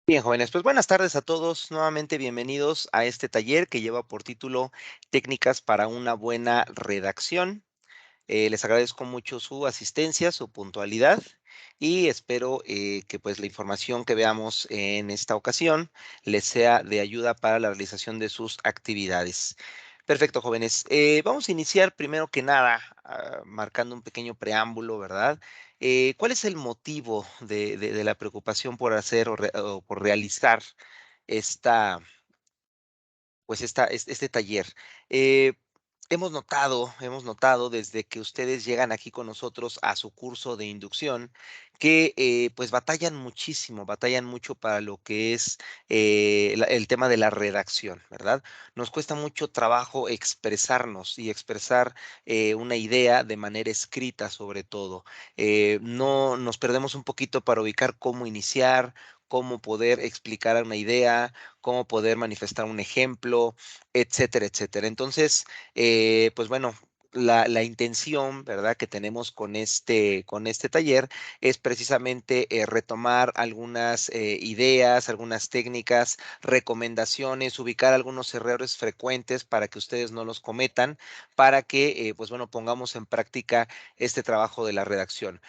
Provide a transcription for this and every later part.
Bien, jóvenes, pues buenas tardes a todos. Nuevamente bienvenidos a este taller que lleva por título Técnicas para una buena redacción. Les agradezco mucho su asistencia, su puntualidad y espero que pues la información que veamos en esta ocasión les sea de ayuda para la realización de sus actividades. Perfecto, jóvenes. Vamos a iniciar primero que nada marcando un pequeño preámbulo, ¿verdad? ¿Cuál es el motivo de la preocupación por hacer o por realizar esta, este taller? Eh, hemos notado desde que ustedes llegan aquí con nosotros a su curso de inducción que pues batallan mucho para lo que es el tema de la redacción, ¿verdad? Nos cuesta mucho trabajo expresarnos y expresar una idea de manera escrita sobre todo. No nos perdemos un poquito para ubicar cómo iniciar, cómo poder explicar una idea, cómo poder manifestar un ejemplo, etcétera, etcétera. Entonces, pues bueno, la intención, ¿verdad?, que tenemos con este taller es precisamente retomar algunas ideas, algunas técnicas, recomendaciones, ubicar algunos errores frecuentes para que ustedes no los cometan, para que, pues bueno, pongamos en práctica este trabajo de la redacción.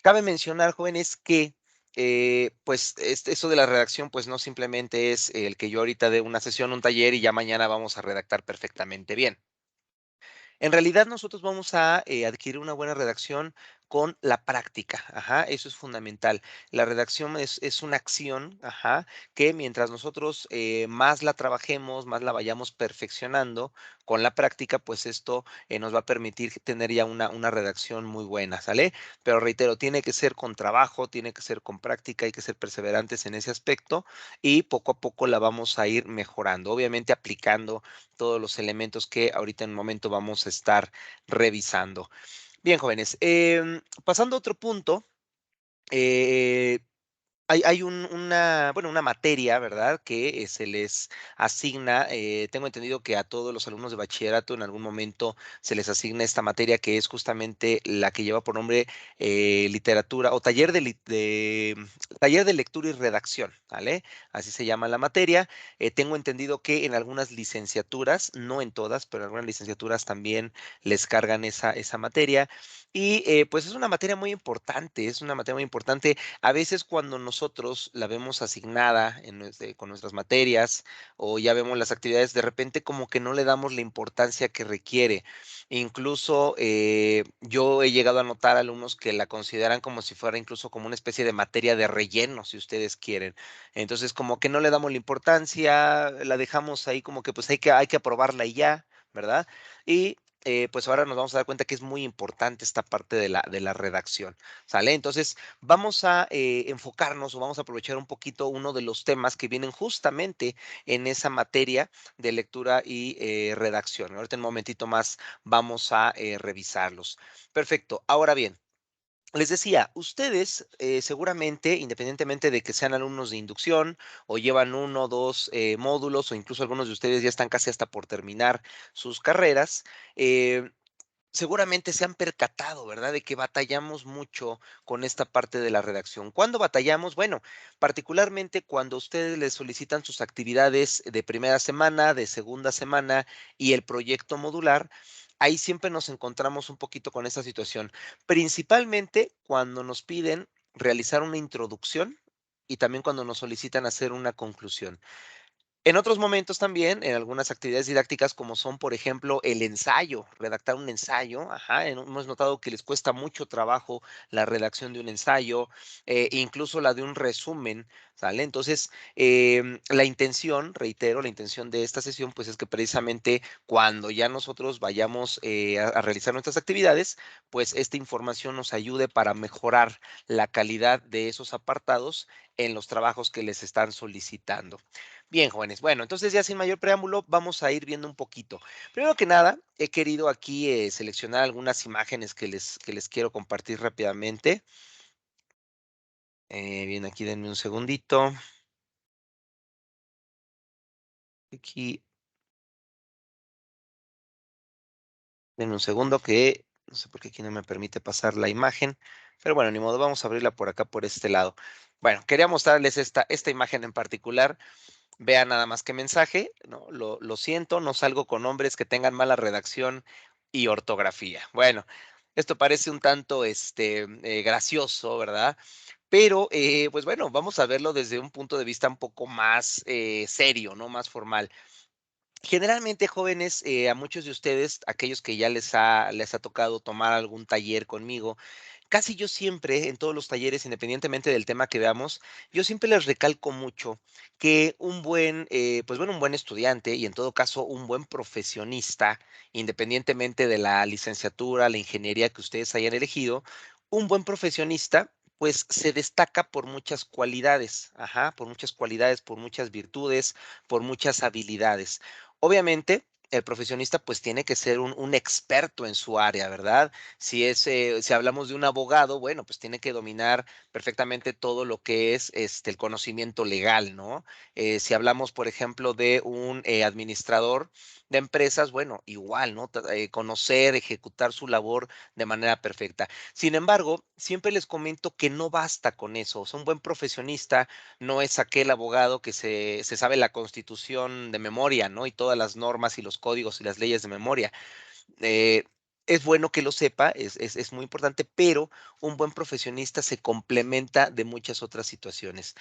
Cabe mencionar, jóvenes, que pues eso de la redacción, pues no simplemente es el que yo ahorita dé una sesión, un taller y ya mañana vamos a redactar perfectamente bien. En realidad nosotros vamos a adquirir una buena redacción con la práctica, ajá, eso es fundamental. La redacción es una acción, ajá, que mientras nosotros más la trabajemos, más la vayamos perfeccionando con la práctica, pues esto nos va a permitir tener ya una redacción muy buena, ¿sale? Pero reitero, tiene que ser con trabajo, tiene que ser con práctica, hay que ser perseverantes en ese aspecto y poco a poco la vamos a ir mejorando, obviamente aplicando todos los elementos que ahorita en un momento vamos a estar revisando. Bien, jóvenes, pasando a otro punto, eh, hay bueno, una materia, ¿verdad?, que se les asigna, tengo entendido que a todos los alumnos de bachillerato en algún momento se les asigna esta materia, que es justamente la que lleva por nombre, literatura o taller de lectura y redacción, ¿vale? Así se llama la materia. Tengo entendido que en algunas licenciaturas, no en todas, pero en algunas licenciaturas también les cargan esa materia. Y, pues, es una materia muy importante, es una materia muy importante. A veces cuando nosotros la vemos asignada con nuestras materias o ya vemos las actividades, de repente como que no le damos la importancia que requiere. Incluso yo he llegado a notar alumnos que la consideran como si fuera incluso como una especie de materia de relleno, si ustedes quieren. Entonces como que no le damos la importancia, la dejamos ahí como que pues hay que aprobarla y ya, ¿verdad? Y pues ahora nos vamos a dar cuenta que es muy importante esta parte de la redacción, ¿sale? Entonces, vamos a enfocarnos o vamos a aprovechar un poquito uno de los temas que vienen justamente en esa materia de lectura y redacción. Ahorita en un momentito más vamos a revisarlos. Perfecto. Ahora bien, les decía, ustedes seguramente, independientemente de que sean alumnos de inducción o llevan uno o dos módulos o incluso algunos de ustedes ya están casi hasta por terminar sus carreras, eh, seguramente se han percatado, ¿verdad?, de que batallamos mucho con esta parte de la redacción. ¿Cuándo batallamos? Bueno, particularmente cuando ustedes les solicitan sus actividades de primera semana, de segunda semana y el proyecto modular, ahí siempre nos encontramos un poquito con esta situación, principalmente cuando nos piden realizar una introducción y también cuando nos solicitan hacer una conclusión. En otros momentos también, en algunas actividades didácticas, como son, por ejemplo, el ensayo, redactar un ensayo, ajá, hemos notado que les cuesta mucho trabajo la redacción de un ensayo, incluso la de un resumen, ¿sale? Entonces, la intención, reitero, la intención de esta sesión, pues es que precisamente cuando ya nosotros vayamos a realizar nuestras actividades, pues esta información nos ayude para mejorar la calidad de esos apartados en los trabajos que les están solicitando. Bien, jóvenes. Bueno, entonces ya sin mayor preámbulo, vamos a ir viendo un poquito. Primero que nada, he querido aquí seleccionar algunas imágenes que les quiero compartir rápidamente. Bien, aquí denme un segundito. Aquí, denme un segundo que no sé por qué aquí no me permite pasar la imagen. Pero bueno, ni modo, vamos a abrirla por acá, por este lado. Bueno, quería mostrarles esta imagen en particular. Vean nada más qué mensaje, ¿no? Lo siento, no salgo con hombres que tengan mala redacción y ortografía. Bueno, esto parece un tanto gracioso, ¿verdad? Pero, pues bueno, vamos a verlo desde un punto de vista un poco más serio, ¿no? Más formal. Generalmente, jóvenes, a muchos de ustedes, aquellos que ya les ha tocado tomar algún taller conmigo, casi yo siempre, en todos los talleres, independientemente del tema que veamos, yo siempre les recalco mucho que un buen, pues bueno, un buen estudiante y en todo caso un buen profesionista, independientemente de la licenciatura, la ingeniería que ustedes hayan elegido, un buen profesionista, pues se destaca por muchas cualidades, ajá, por muchas cualidades, por muchas virtudes, por muchas habilidades. Obviamente, el profesionista pues tiene que ser un experto en su área, ¿verdad? Si hablamos de un abogado, bueno, pues tiene que dominar perfectamente todo lo que es el conocimiento legal, ¿no? Si hablamos, por ejemplo, de un administrador de empresas, bueno, igual, ¿no? Conocer, ejecutar su labor de manera perfecta. Sin embargo, siempre les comento que no basta con eso. O sea, un buen profesionista no es aquel abogado que se sabe la constitución de memoria, ¿no? Y todas las normas y los códigos y las leyes de memoria. Eh, es bueno que lo sepa, es muy importante, pero un buen profesionista se complementa de muchas otras situaciones.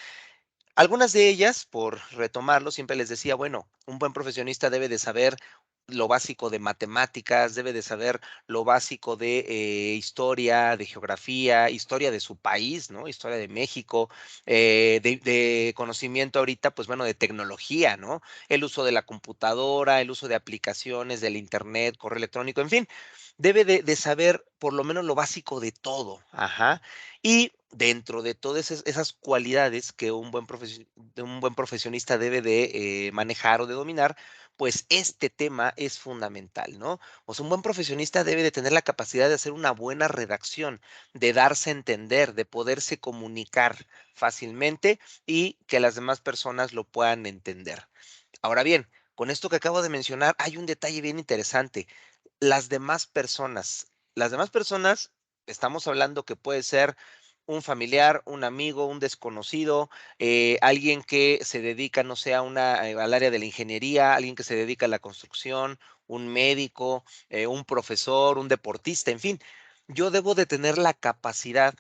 Algunas de ellas, por retomarlo, siempre les decía, bueno, un buen profesionista debe de saber lo básico de matemáticas, debe de saber lo básico de historia, de geografía, historia de su país, ¿no? Historia de México, de conocimiento ahorita, pues bueno, de tecnología, ¿no? El uso de la computadora, el uso de aplicaciones, del internet, correo electrónico, en fin, debe de saber por lo menos lo básico de todo, ajá. Y dentro de todas esas cualidades que un buen profesionista debe de manejar o de dominar, pues este tema es fundamental, ¿no? O sea, un buen profesionista debe de tener la capacidad de hacer una buena redacción, de darse a entender, de poderse comunicar fácilmente y que las demás personas lo puedan entender. Ahora bien, con esto que acabo de mencionar, hay un detalle bien interesante. Las demás personas, estamos hablando que puede ser un familiar, un amigo, un desconocido, alguien que se dedica, no sé, al área de la ingeniería, alguien que se dedica a la construcción, un médico, un profesor, un deportista, en fin. Yo debo de tener la capacidad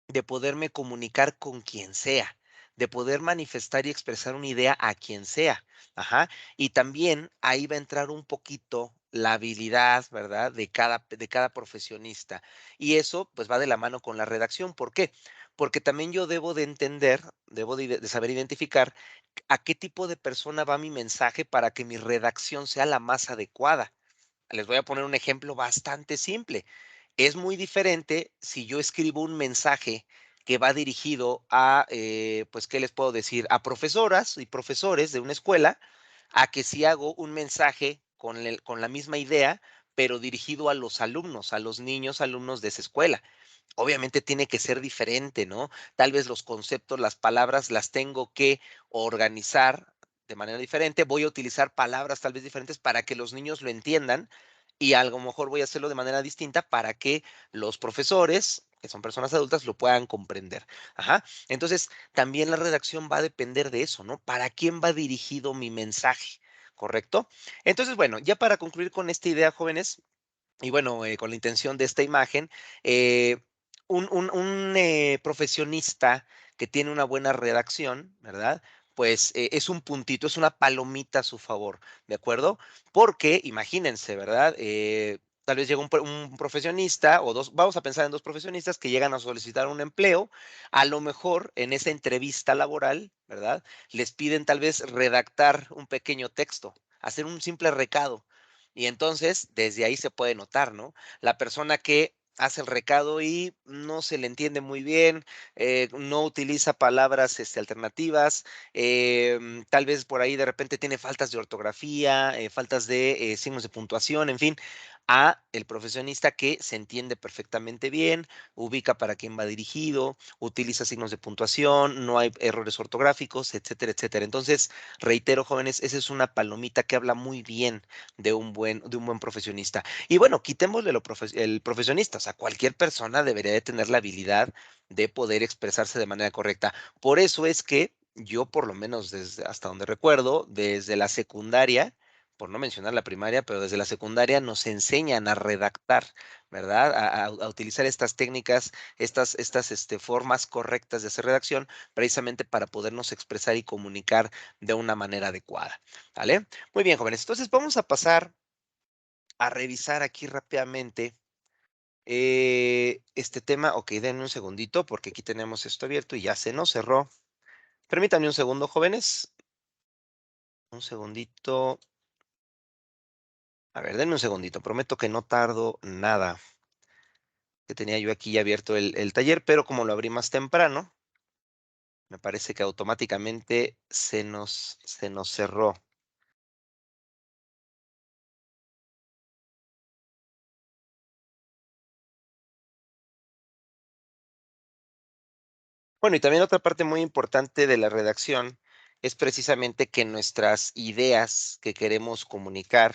de poderme comunicar con quien sea, de poder manifestar y expresar una idea a quien sea. Ajá. Y también ahí va a entrar un poquito la habilidad, ¿verdad? De cada profesionista. Y eso pues va de la mano con la redacción. ¿Por qué? Porque también yo debo de entender, debo de saber identificar a qué tipo de persona va mi mensaje para que mi redacción sea la más adecuada. Les voy a poner un ejemplo bastante simple. Es muy diferente si yo escribo un mensaje que va dirigido a, pues, ¿qué les puedo decir? A profesoras y profesores de una escuela, a que si hago un mensaje con la misma idea, pero dirigido a los alumnos, a los niños alumnos de esa escuela. Obviamente tiene que ser diferente, ¿no? Tal vez los conceptos, las palabras las tengo que organizar de manera diferente. Voy a utilizar palabras tal vez diferentes para que los niños lo entiendan y a lo mejor voy a hacerlo de manera distinta para que los profesores, que son personas adultas, lo puedan comprender. Ajá. Entonces, también la redacción va a depender de eso, ¿no? ¿Para quién va dirigido mi mensaje? ¿Correcto? Entonces, bueno, ya para concluir con esta idea, jóvenes, y bueno, con la intención de esta imagen, eh, un profesionista que tiene una buena redacción, ¿verdad? Pues es un puntito, es una palomita a su favor, ¿de acuerdo? Porque imagínense, ¿verdad? Tal vez llega un profesionista o dos, vamos a pensar en dos profesionistas que llegan a solicitar un empleo, a lo mejor en esa entrevista laboral, ¿verdad? Les piden tal vez redactar un pequeño texto, hacer un simple recado. Y entonces, desde ahí se puede notar, ¿no? La persona que hace el recado y no se le entiende muy bien, no utiliza palabras alternativas, tal vez por ahí de repente tiene faltas de ortografía, faltas de signos de puntuación, en fin, a el profesionista que se entiende perfectamente bien, ubica para quién va dirigido, utiliza signos de puntuación, no hay errores ortográficos, etcétera, etcétera. Entonces, reitero, jóvenes, esa es una palomita que habla muy bien de un buen profesionista. Y bueno, quitémosle el profesionista, o sea, cualquier persona debería de tener la habilidad de poder expresarse de manera correcta. Por eso es que yo, por lo menos desde hasta donde recuerdo, desde la secundaria, por no mencionar la primaria, pero desde la secundaria nos enseñan a redactar, ¿verdad? A utilizar estas técnicas, estas formas correctas de hacer redacción, precisamente para podernos expresar y comunicar de una manera adecuada, ¿vale? Muy bien, jóvenes. Entonces vamos a pasar a revisar aquí rápidamente este tema. Ok, denme un segundito porque aquí tenemos esto abierto y ya se nos cerró. Permítanme un segundo, jóvenes. Un segundito. A ver, denme un segundito. Prometo que no tardo nada. Que tenía yo aquí ya abierto el taller, pero como lo abrí más temprano, me parece que automáticamente se nos cerró. Bueno, y también otra parte muy importante de la redacción es precisamente que nuestras ideas que queremos comunicar,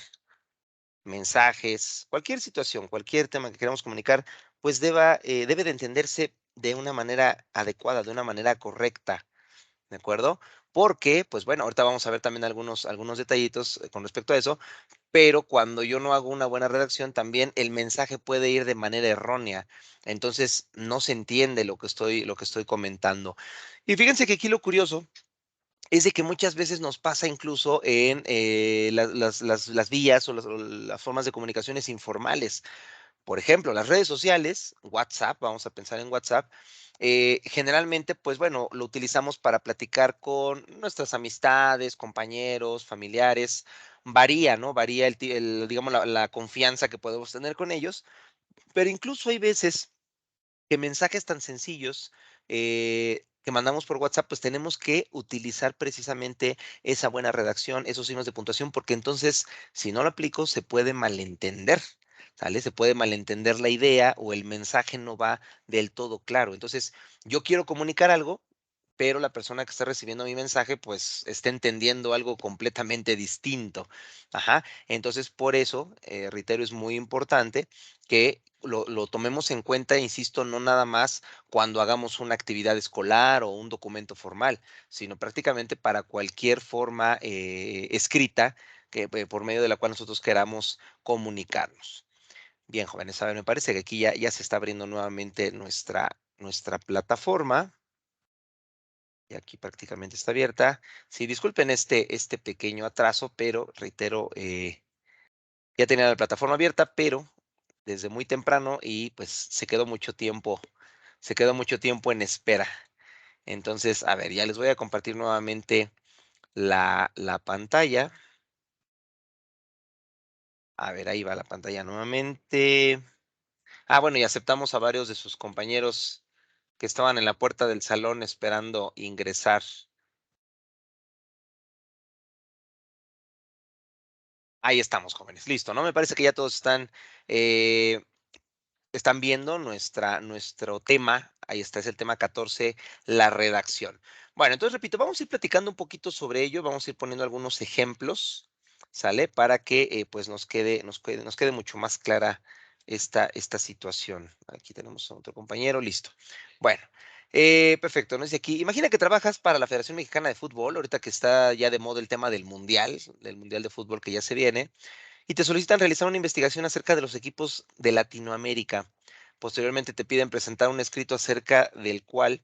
mensajes, cualquier situación, cualquier tema que queramos comunicar, pues debe de entenderse de una manera adecuada, de una manera correcta, ¿de acuerdo? Porque, pues bueno, ahorita vamos a ver también algunos detallitos con respecto a eso, pero cuando yo no hago una buena redacción, también el mensaje puede ir de manera errónea. Entonces, no se entiende lo que estoy comentando. Y fíjense que aquí lo curioso es de que muchas veces nos pasa incluso en las vías o las formas de comunicaciones informales. Por ejemplo, las redes sociales, WhatsApp, vamos a pensar en WhatsApp, generalmente, pues bueno, lo utilizamos para platicar con nuestras amistades, compañeros, familiares. Varía, ¿no? Varía digamos, la confianza que podemos tener con ellos, pero incluso hay veces que mensajes tan sencillos que mandamos por WhatsApp, pues tenemos que utilizar precisamente esa buena redacción, esos signos de puntuación, porque entonces, si no lo aplico, se puede malentender, ¿sale? Se puede malentender la idea o el mensaje no va del todo claro. Entonces, yo quiero comunicar algo, pero la persona que está recibiendo mi mensaje, pues, está entendiendo algo completamente distinto. Ajá. Entonces, por eso, reitero, es muy importante que lo tomemos en cuenta, insisto, no nada más cuando hagamos una actividad escolar o un documento formal, sino prácticamente para cualquier forma escrita por medio de la cual nosotros queramos comunicarnos. Bien, jóvenes, a ver, me parece que aquí ya se está abriendo nuevamente nuestra plataforma. Y aquí prácticamente está abierta. Sí, disculpen este pequeño atraso, pero reitero, ya tenía la plataforma abierta, pero desde muy temprano y pues se quedó mucho tiempo en espera. Entonces, a ver, ya les voy a compartir nuevamente la pantalla. A ver, ahí va la pantalla nuevamente. Ah, bueno, y aceptamos a varios de sus compañeros que estaban en la puerta del salón esperando ingresar. Ahí estamos, jóvenes. Listo, ¿no? Me parece que ya todos eh, están viendo nuestro tema. Ahí está, es el tema 14, la redacción. Bueno, entonces repito, vamos a ir platicando un poquito sobre ello, vamos a ir poniendo algunos ejemplos, ¿sale? Para que pues nos quede mucho más clara esta situación. Aquí tenemos a otro compañero, listo. Bueno, perfecto, ¿no? Dice aquí, imagina que trabajas para la Federación Mexicana de Fútbol, ahorita que está ya de moda el tema del Mundial de Fútbol que ya se viene y te solicitan realizar una investigación acerca de los equipos de Latinoamérica. Posteriormente te piden presentar un escrito acerca del cual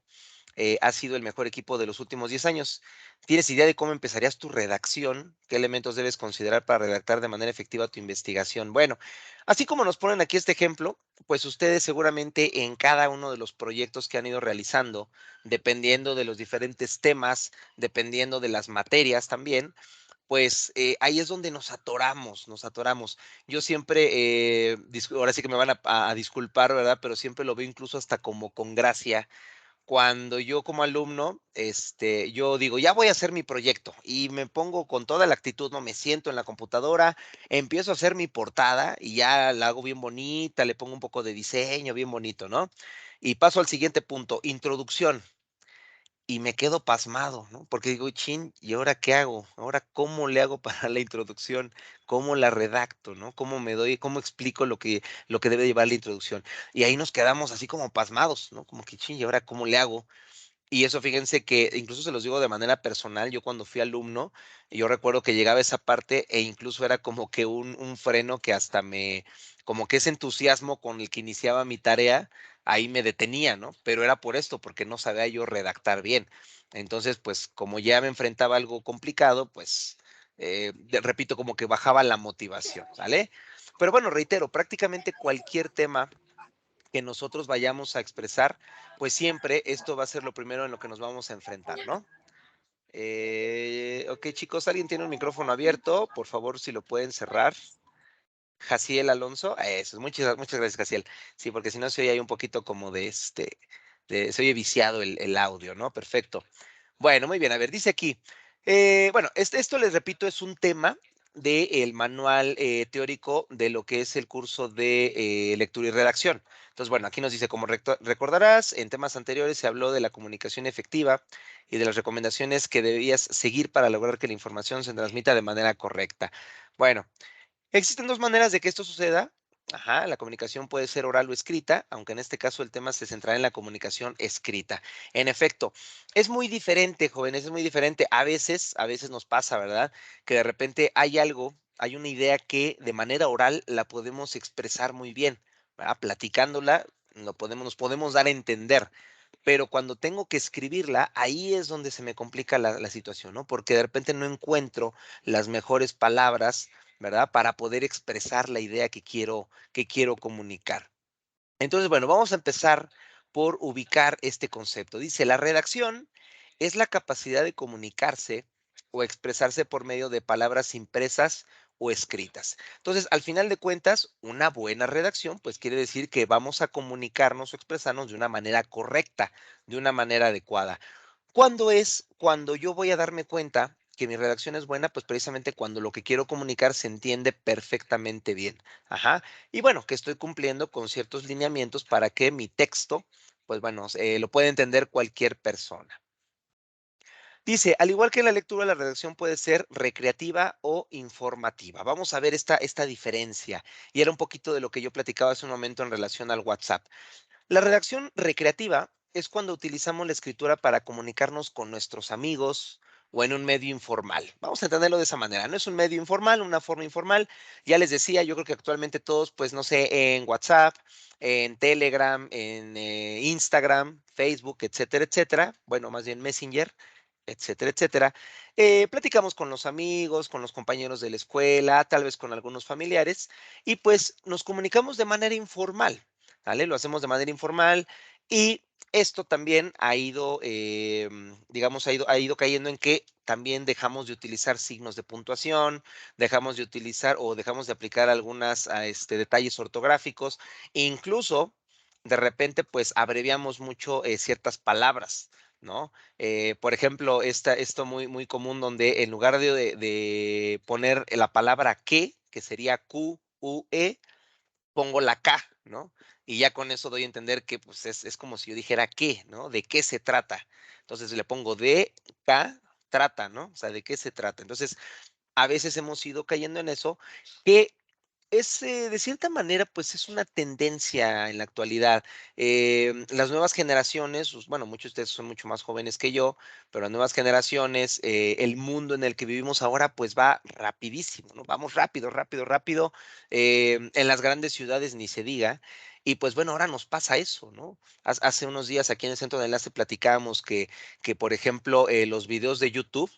ha sido el mejor equipo de los últimos 10 años. ¿Tienes idea de cómo empezarías tu redacción? ¿Qué elementos debes considerar para redactar de manera efectiva tu investigación? Bueno, así como nos ponen aquí este ejemplo, pues ustedes seguramente en cada uno de los proyectos que han ido realizando, dependiendo de los diferentes temas, dependiendo de las materias también, pues, ahí es donde nos atoramos, nos atoramos. Yo siempre, ahora sí que me van a disculpar, ¿verdad? Pero siempre lo veo incluso hasta como con gracia, cuando yo como alumno, yo digo, ya voy a hacer mi proyecto y me pongo con toda la actitud, ¿no? Me siento en la computadora, empiezo a hacer mi portada y ya la hago bien bonita, le pongo un poco de diseño bien bonito, ¿no? Y paso al siguiente punto, introducción. Y me quedo pasmado, ¿no? Porque digo: "Chin, ¿y ahora qué hago? ¿Ahora cómo le hago para la introducción? ¿Cómo la redacto?", ¿no? ¿Cómo explico lo que debe llevar la introducción? Y ahí nos quedamos así como pasmados, ¿no? Como que: "Chin, ¿y ahora cómo le hago?". Y eso fíjense que incluso se los digo de manera personal, yo cuando fui alumno, yo recuerdo que llegaba esa parte e incluso era como que un freno que hasta como que ese entusiasmo con el que iniciaba mi tarea, ahí me detenía, ¿no? Pero era por esto, porque no sabía yo redactar bien. Entonces, pues como ya me enfrentaba a algo complicado, pues, repito, como que bajaba la motivación, ¿sale? Pero bueno, reitero, prácticamente cualquier tema que nosotros vayamos a expresar, pues siempre esto va a ser lo primero en lo que nos vamos a enfrentar, ¿no? Ok, chicos, ¿alguien tiene un micrófono abierto? Por favor, si lo pueden cerrar. Jaciel Alonso, eso, muchas gracias, Jaciel. Sí, porque si no se oye ahí un poquito como se oye viciado el audio, ¿no? Perfecto. Bueno, muy bien. A ver, dice aquí, bueno, esto les repito, es un tema del manual teórico de lo que es el curso de lectura y redacción. Entonces, bueno, aquí nos dice, como recordarás, en temas anteriores se habló de la comunicación efectiva y de las recomendaciones que debías seguir para lograr que la información se transmita de manera correcta. Bueno, existen 2 maneras de que esto suceda. Ajá, la comunicación puede ser oral o escrita, aunque en este caso el tema se centrará en la comunicación escrita. En efecto, es muy diferente, jóvenes, es muy diferente. A veces nos pasa, ¿verdad? Que de repente hay una idea que de manera oral la podemos expresar muy bien, ¿verdad? Platicándola, nos podemos dar a entender. Pero cuando tengo que escribirla, ahí es donde se me complica la situación, ¿no? Porque de repente no encuentro las mejores palabras, ¿verdad? Para poder expresar la idea que quiero comunicar. Entonces, bueno, vamos a empezar por ubicar este concepto. Dice, la redacción es la capacidad de comunicarse o expresarse por medio de palabras impresas o escritas. Entonces, al final de cuentas, una buena redacción, pues quiere decir que vamos a comunicarnos o expresarnos de una manera correcta, de una manera adecuada. ¿Cuándo es cuando yo voy a darme cuenta que mi redacción es buena? Pues precisamente cuando lo que quiero comunicar se entiende perfectamente bien. Ajá. Y bueno, que estoy cumpliendo con ciertos lineamientos para que mi texto, pues bueno, lo pueda entender cualquier persona. Dice, al igual que la lectura, la redacción puede ser recreativa o informativa. Vamos a ver esta diferencia. Y era un poquito de lo que yo platicaba hace un momento en relación al WhatsApp. La redacción recreativa es cuando utilizamos la escritura para comunicarnos con nuestros amigos o en un medio informal. Vamos a entenderlo de esa manera. No es un medio informal, una forma informal. Ya les decía, yo creo que actualmente todos, pues no sé, en WhatsApp, en Telegram, en Instagram, Facebook, etcétera, etcétera. Bueno, más bien Messenger, etcétera, etcétera. Platicamos con los amigos, con los compañeros de la escuela, tal vez con algunos familiares, y pues nos comunicamos de manera informal. ¿Vale? Lo hacemos de manera informal y esto también ha ido, digamos, ha ido cayendo en que también dejamos de utilizar signos de puntuación, dejamos de utilizar o dejamos de aplicar algunas detalles ortográficos, incluso de repente pues abreviamos mucho ciertas palabras, ¿no? Por ejemplo, esto muy común donde en lugar de poner la palabra que sería Q-U-E, pongo la K, ¿no? Y ya con eso doy a entender que, pues, es como si yo dijera qué, ¿no? ¿De qué se trata? Entonces, le pongo de K, trata, ¿no? O sea, ¿de qué se trata? Entonces, a veces hemos ido cayendo en eso, que es, de cierta manera, pues, es una tendencia en la actualidad. Las nuevas generaciones, pues, bueno, muchos de ustedes son mucho más jóvenes que yo, pero las nuevas generaciones, el mundo en el que vivimos ahora, pues, va rapidísimo, ¿no? Vamos rápido, rápido, rápido. En las grandes ciudades ni se diga. Y, pues, bueno, ahora nos pasa eso, ¿no? Hace unos días aquí en el centro de enlace platicábamos que, por ejemplo, los videos de YouTube,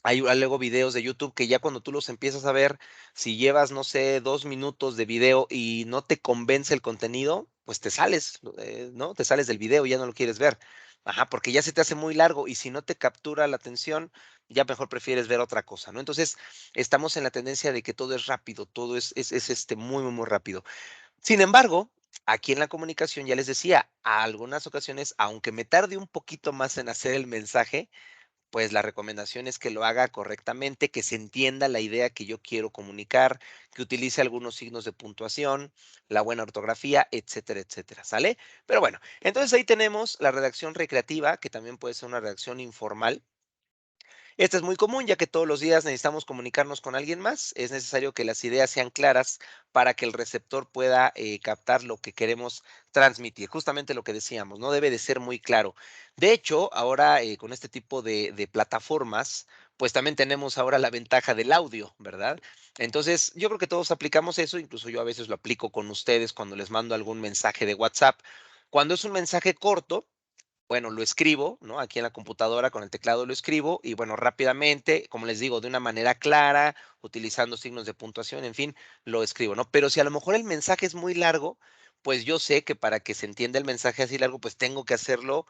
hay luego videos de YouTube que ya cuando tú los empiezas a ver, si llevas, no sé, 2 minutos de video y no te convence el contenido, pues te sales, ¿no? Te sales del video y ya no lo quieres ver. Ajá, porque ya se te hace muy largo y si no te captura la atención, ya mejor prefieres ver otra cosa, ¿no? Entonces, estamos en la tendencia de que todo es rápido, todo es muy, muy, muy rápido. Sin embargo, Aquí en la comunicación ya les decía, a algunas ocasiones, aunque me tarde un poquito más en hacer el mensaje, pues la recomendación es que lo haga correctamente, que se entienda la idea que yo quiero comunicar, que utilice algunos signos de puntuación, la buena ortografía, etcétera, etcétera, ¿sale? Pero bueno, entonces ahí tenemos la redacción recreativa, que también puede ser una redacción informal. Esta es muy común, ya que todos los días necesitamos comunicarnos con alguien más. Es necesario que las ideas sean claras para que el receptor pueda captar lo que queremos transmitir. Justamente lo que decíamos, no debe de ser muy claro. De hecho, ahora con este tipo de plataformas, pues también tenemos ahora la ventaja del audio, ¿verdad? Entonces, yo creo que todos aplicamos eso, incluso yo a veces lo aplico con ustedes cuando les mando algún mensaje de WhatsApp. Cuando es un mensaje corto, bueno, lo escribo, ¿no? Aquí en la computadora con el teclado lo escribo y bueno, rápidamente, como les digo, de una manera clara, utilizando signos de puntuación, en fin, lo escribo, ¿no? Pero si a lo mejor el mensaje es muy largo, pues yo sé que para que se entienda el mensaje así largo, pues tengo que hacerlo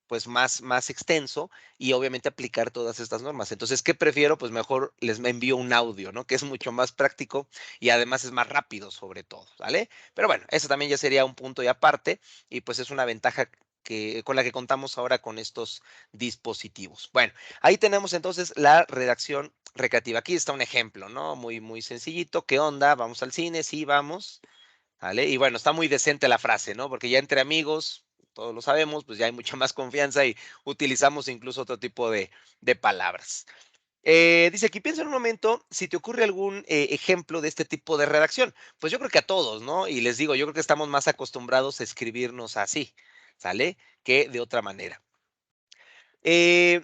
pues más extenso y obviamente aplicar todas estas normas. Entonces, ¿qué prefiero? Pues mejor les me envío un audio, ¿no? Que es mucho más práctico y además es más rápido sobre todo, ¿vale? Pero bueno, eso también ya sería un punto y aparte y pues es una ventaja con la que contamos ahora con estos dispositivos. Bueno, ahí tenemos entonces la redacción recreativa. Aquí está un ejemplo, ¿no? Muy sencillito. ¿Qué onda? ¿Vamos al cine? Sí, vamos. ¿Vale? Y bueno, está muy decente la frase, ¿no? Porque ya entre amigos, todos lo sabemos, pues ya hay mucha más confianza y utilizamos incluso otro tipo de palabras. Dice aquí, piensa en un momento si te ocurre algún ejemplo de este tipo de redacción. Pues yo creo que a todos, ¿no? Y les digo, yo creo que estamos más acostumbrados a escribirnos así, ¿sale? Que de otra manera.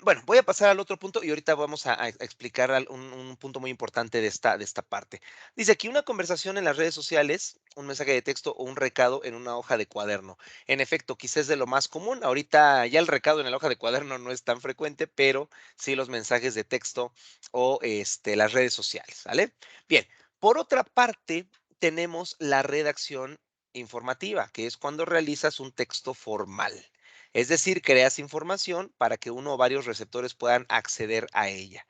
Bueno, voy a pasar al otro punto y ahorita vamos a explicar un punto muy importante de esta parte. Dice aquí una conversación en las redes sociales, un mensaje de texto o un recado en una hoja de cuaderno. En efecto, quizás es de lo más común. Ahorita ya el recado en la hoja de cuaderno no es tan frecuente, pero sí los mensajes de texto o las redes sociales, ¿vale? Bien, por otra parte, tenemos la redacción informativa, que es cuando realizas un texto formal. Es decir, creas información para que uno o varios receptores puedan acceder a ella.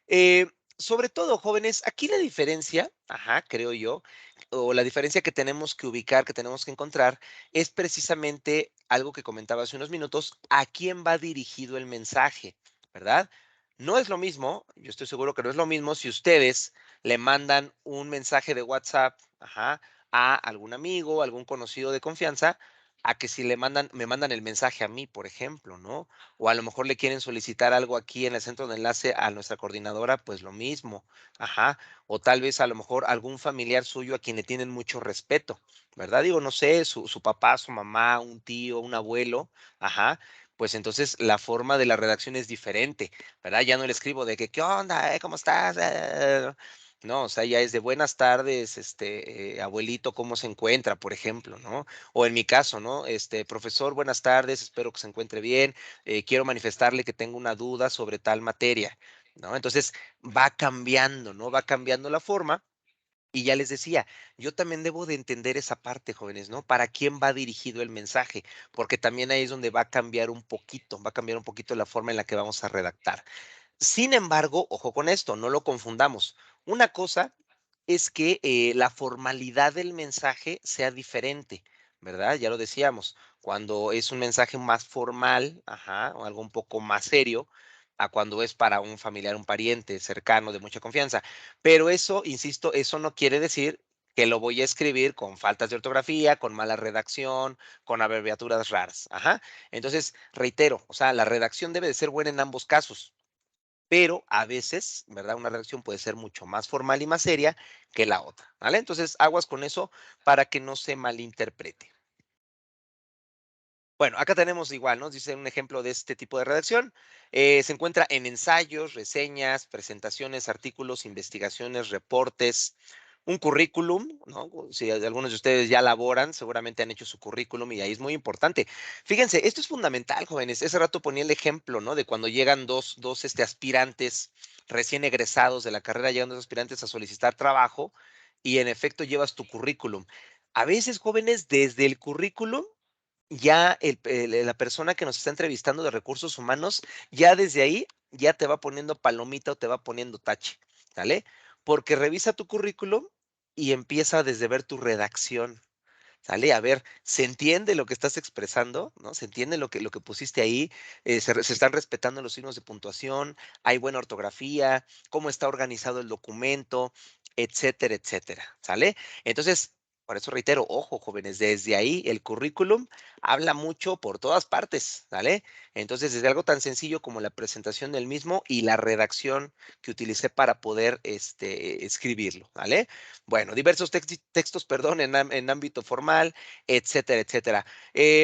Eh, Sobre todo, jóvenes, aquí la diferencia, ajá, creo yo, o la diferencia que tenemos que ubicar, que tenemos que encontrar, es precisamente algo que comentaba hace unos minutos, a quién va dirigido el mensaje, ¿verdad? No es lo mismo, yo estoy seguro que no es lo mismo si ustedes le mandan un mensaje de WhatsApp, ajá, a algún amigo, algún conocido de confianza, a que si me mandan el mensaje a mí, por ejemplo, ¿no? O a lo mejor le quieren solicitar algo aquí en el centro de enlace a nuestra coordinadora, pues lo mismo, ajá, o tal vez a lo mejor algún familiar suyo a quien le tienen mucho respeto, ¿verdad? Digo, no sé, su papá, su mamá, un tío, un abuelo, ajá, pues entonces la forma de la redacción es diferente, ¿verdad? Ya no le escribo de que, ¿qué onda? ¿Cómo estás? No, o sea, ya es de buenas tardes, abuelito, ¿cómo se encuentra? Por ejemplo, ¿no? O en mi caso, ¿no? Profesor, buenas tardes, espero que se encuentre bien, quiero manifestarle que tengo una duda sobre tal materia, ¿no? Entonces va cambiando, ¿no? Va cambiando la forma. Y ya les decía, yo también debo de entender esa parte, jóvenes, ¿no? ¿Para quién va dirigido el mensaje? Porque también ahí es donde va a cambiar un poquito la forma en la que vamos a redactar. Sin embargo, ojo con esto, no lo confundamos. Una cosa es que la formalidad del mensaje sea diferente, ¿verdad? Ya lo decíamos, cuando es un mensaje más formal, ajá, o algo un poco más serio, a cuando es para un familiar, un pariente cercano de mucha confianza. Pero eso, insisto, eso no quiere decir que lo voy a escribir con faltas de ortografía, con mala redacción, con abreviaturas raras. Ajá. Entonces, reitero, o sea, la redacción debe de ser buena en ambos casos, pero a veces, ¿verdad? Una redacción puede ser mucho más formal y más seria que la otra, ¿vale? Entonces, aguas con eso para que no se malinterprete. Bueno, acá tenemos igual, ¿no? Dice un ejemplo de este tipo de redacción. Se encuentra en ensayos, reseñas, presentaciones, artículos, investigaciones, reportes, un currículum, ¿no? Si algunos de ustedes ya laboran, seguramente han hecho su currículum y ahí es muy importante. Fíjense, esto es fundamental, jóvenes. Ese rato ponía el ejemplo, ¿no? De cuando llegan dos aspirantes recién egresados de la carrera, llegan dos aspirantes a solicitar trabajo y en efecto llevas tu currículum. A veces, jóvenes, desde el currículum ya la persona que nos está entrevistando de recursos humanos, ya desde ahí, ya te va poniendo palomita o te va poniendo tache, ¿sale? Porque revisa tu currículum y empieza desde ver tu redacción. ¿Sale? A ver, ¿se entiende lo que estás expresando? ¿No? ¿Se entiende lo que pusiste ahí? Se están respetando los signos de puntuación, hay buena ortografía, cómo está organizado el documento, etcétera, etcétera, ¿sale? Entonces, por eso reitero, ojo, jóvenes, desde ahí el currículum habla mucho por todas partes, ¿sale? Entonces, desde algo tan sencillo como la presentación del mismo y la redacción que utilicé para poder escribirlo, ¿vale? Bueno, diversos textos, perdón, en ámbito formal, etcétera, etcétera.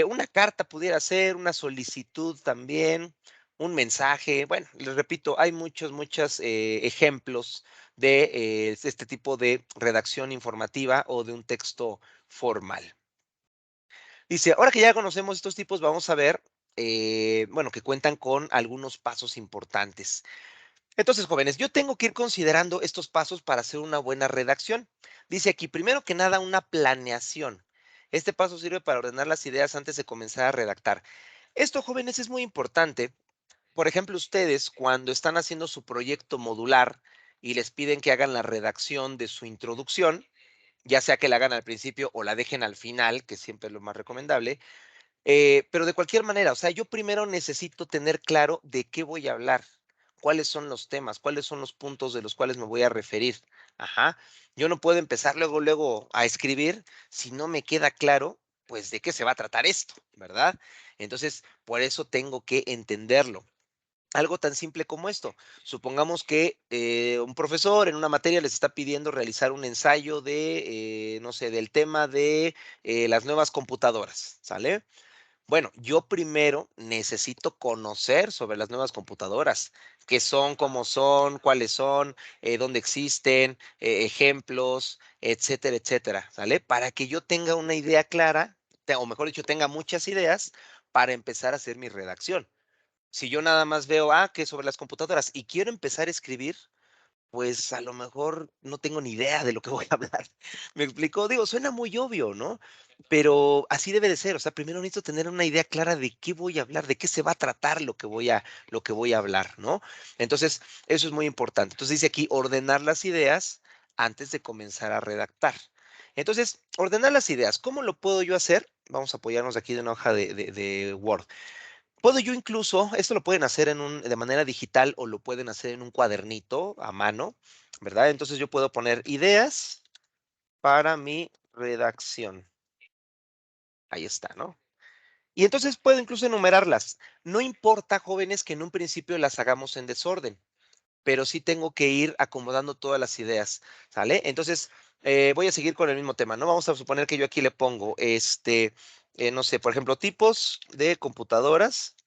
Una carta pudiera ser, una solicitud también, un mensaje. Bueno, les repito, hay muchos ejemplos de este tipo de redacción informativa o de un texto formal. Dice, ahora que ya conocemos estos tipos, vamos a ver, bueno, que cuentan con algunos pasos importantes. Entonces, jóvenes, yo tengo que ir considerando estos pasos para hacer una buena redacción. Dice aquí, primero que nada, una planeación. Este paso sirve para ordenar las ideas antes de comenzar a redactar. Esto, jóvenes, es muy importante. Por ejemplo, ustedes cuando están haciendo su proyecto modular y les piden que hagan la redacción de su introducción, ya sea que la hagan al principio o la dejen al final, que siempre es lo más recomendable, pero de cualquier manera, o sea, yo primero necesito tener claro de qué voy a hablar, cuáles son los temas, cuáles son los puntos de los cuales me voy a referir. Ajá. Yo no puedo empezar luego a escribir si no me queda claro, pues, de qué se va a tratar esto, ¿verdad? Entonces, por eso tengo que entenderlo. Algo tan simple como esto. Supongamos que un profesor en una materia les está pidiendo realizar un ensayo de, no sé, del tema de las nuevas computadoras, ¿sale? Bueno, yo primero necesito conocer sobre las nuevas computadoras, qué son, cómo son, cuáles son, dónde existen, ejemplos, etcétera, etcétera, ¿sale? Para que yo tenga una idea clara, o mejor dicho, tenga muchas ideas para empezar a hacer mi redacción. Si yo nada más veo, que sobre las computadoras y quiero empezar a escribir, pues, a lo mejor no tengo ni idea de lo que voy a hablar, ¿me explico? Digo, suena muy obvio, ¿no? Pero así debe de ser, o sea, primero necesito tener una idea clara de qué voy a hablar, de qué se va a tratar lo que voy a hablar, ¿no? Entonces, eso es muy importante. Entonces, dice aquí, ordenar las ideas antes de comenzar a redactar. Entonces, ordenar las ideas, ¿cómo lo puedo yo hacer? Vamos a apoyarnos aquí de una hoja de Word. Puedo yo incluso, esto lo pueden hacer de manera digital o lo pueden hacer en un cuadernito a mano, ¿verdad? Entonces yo puedo poner ideas para mi redacción. Ahí está, ¿no? Y entonces puedo incluso enumerarlas. No importa, jóvenes, que en un principio las hagamos en desorden, pero sí tengo que ir acomodando todas las ideas, ¿sale? Entonces, voy a seguir con el mismo tema, ¿no? Vamos a suponer que yo aquí le pongo, no sé, por ejemplo, tipos de computadoras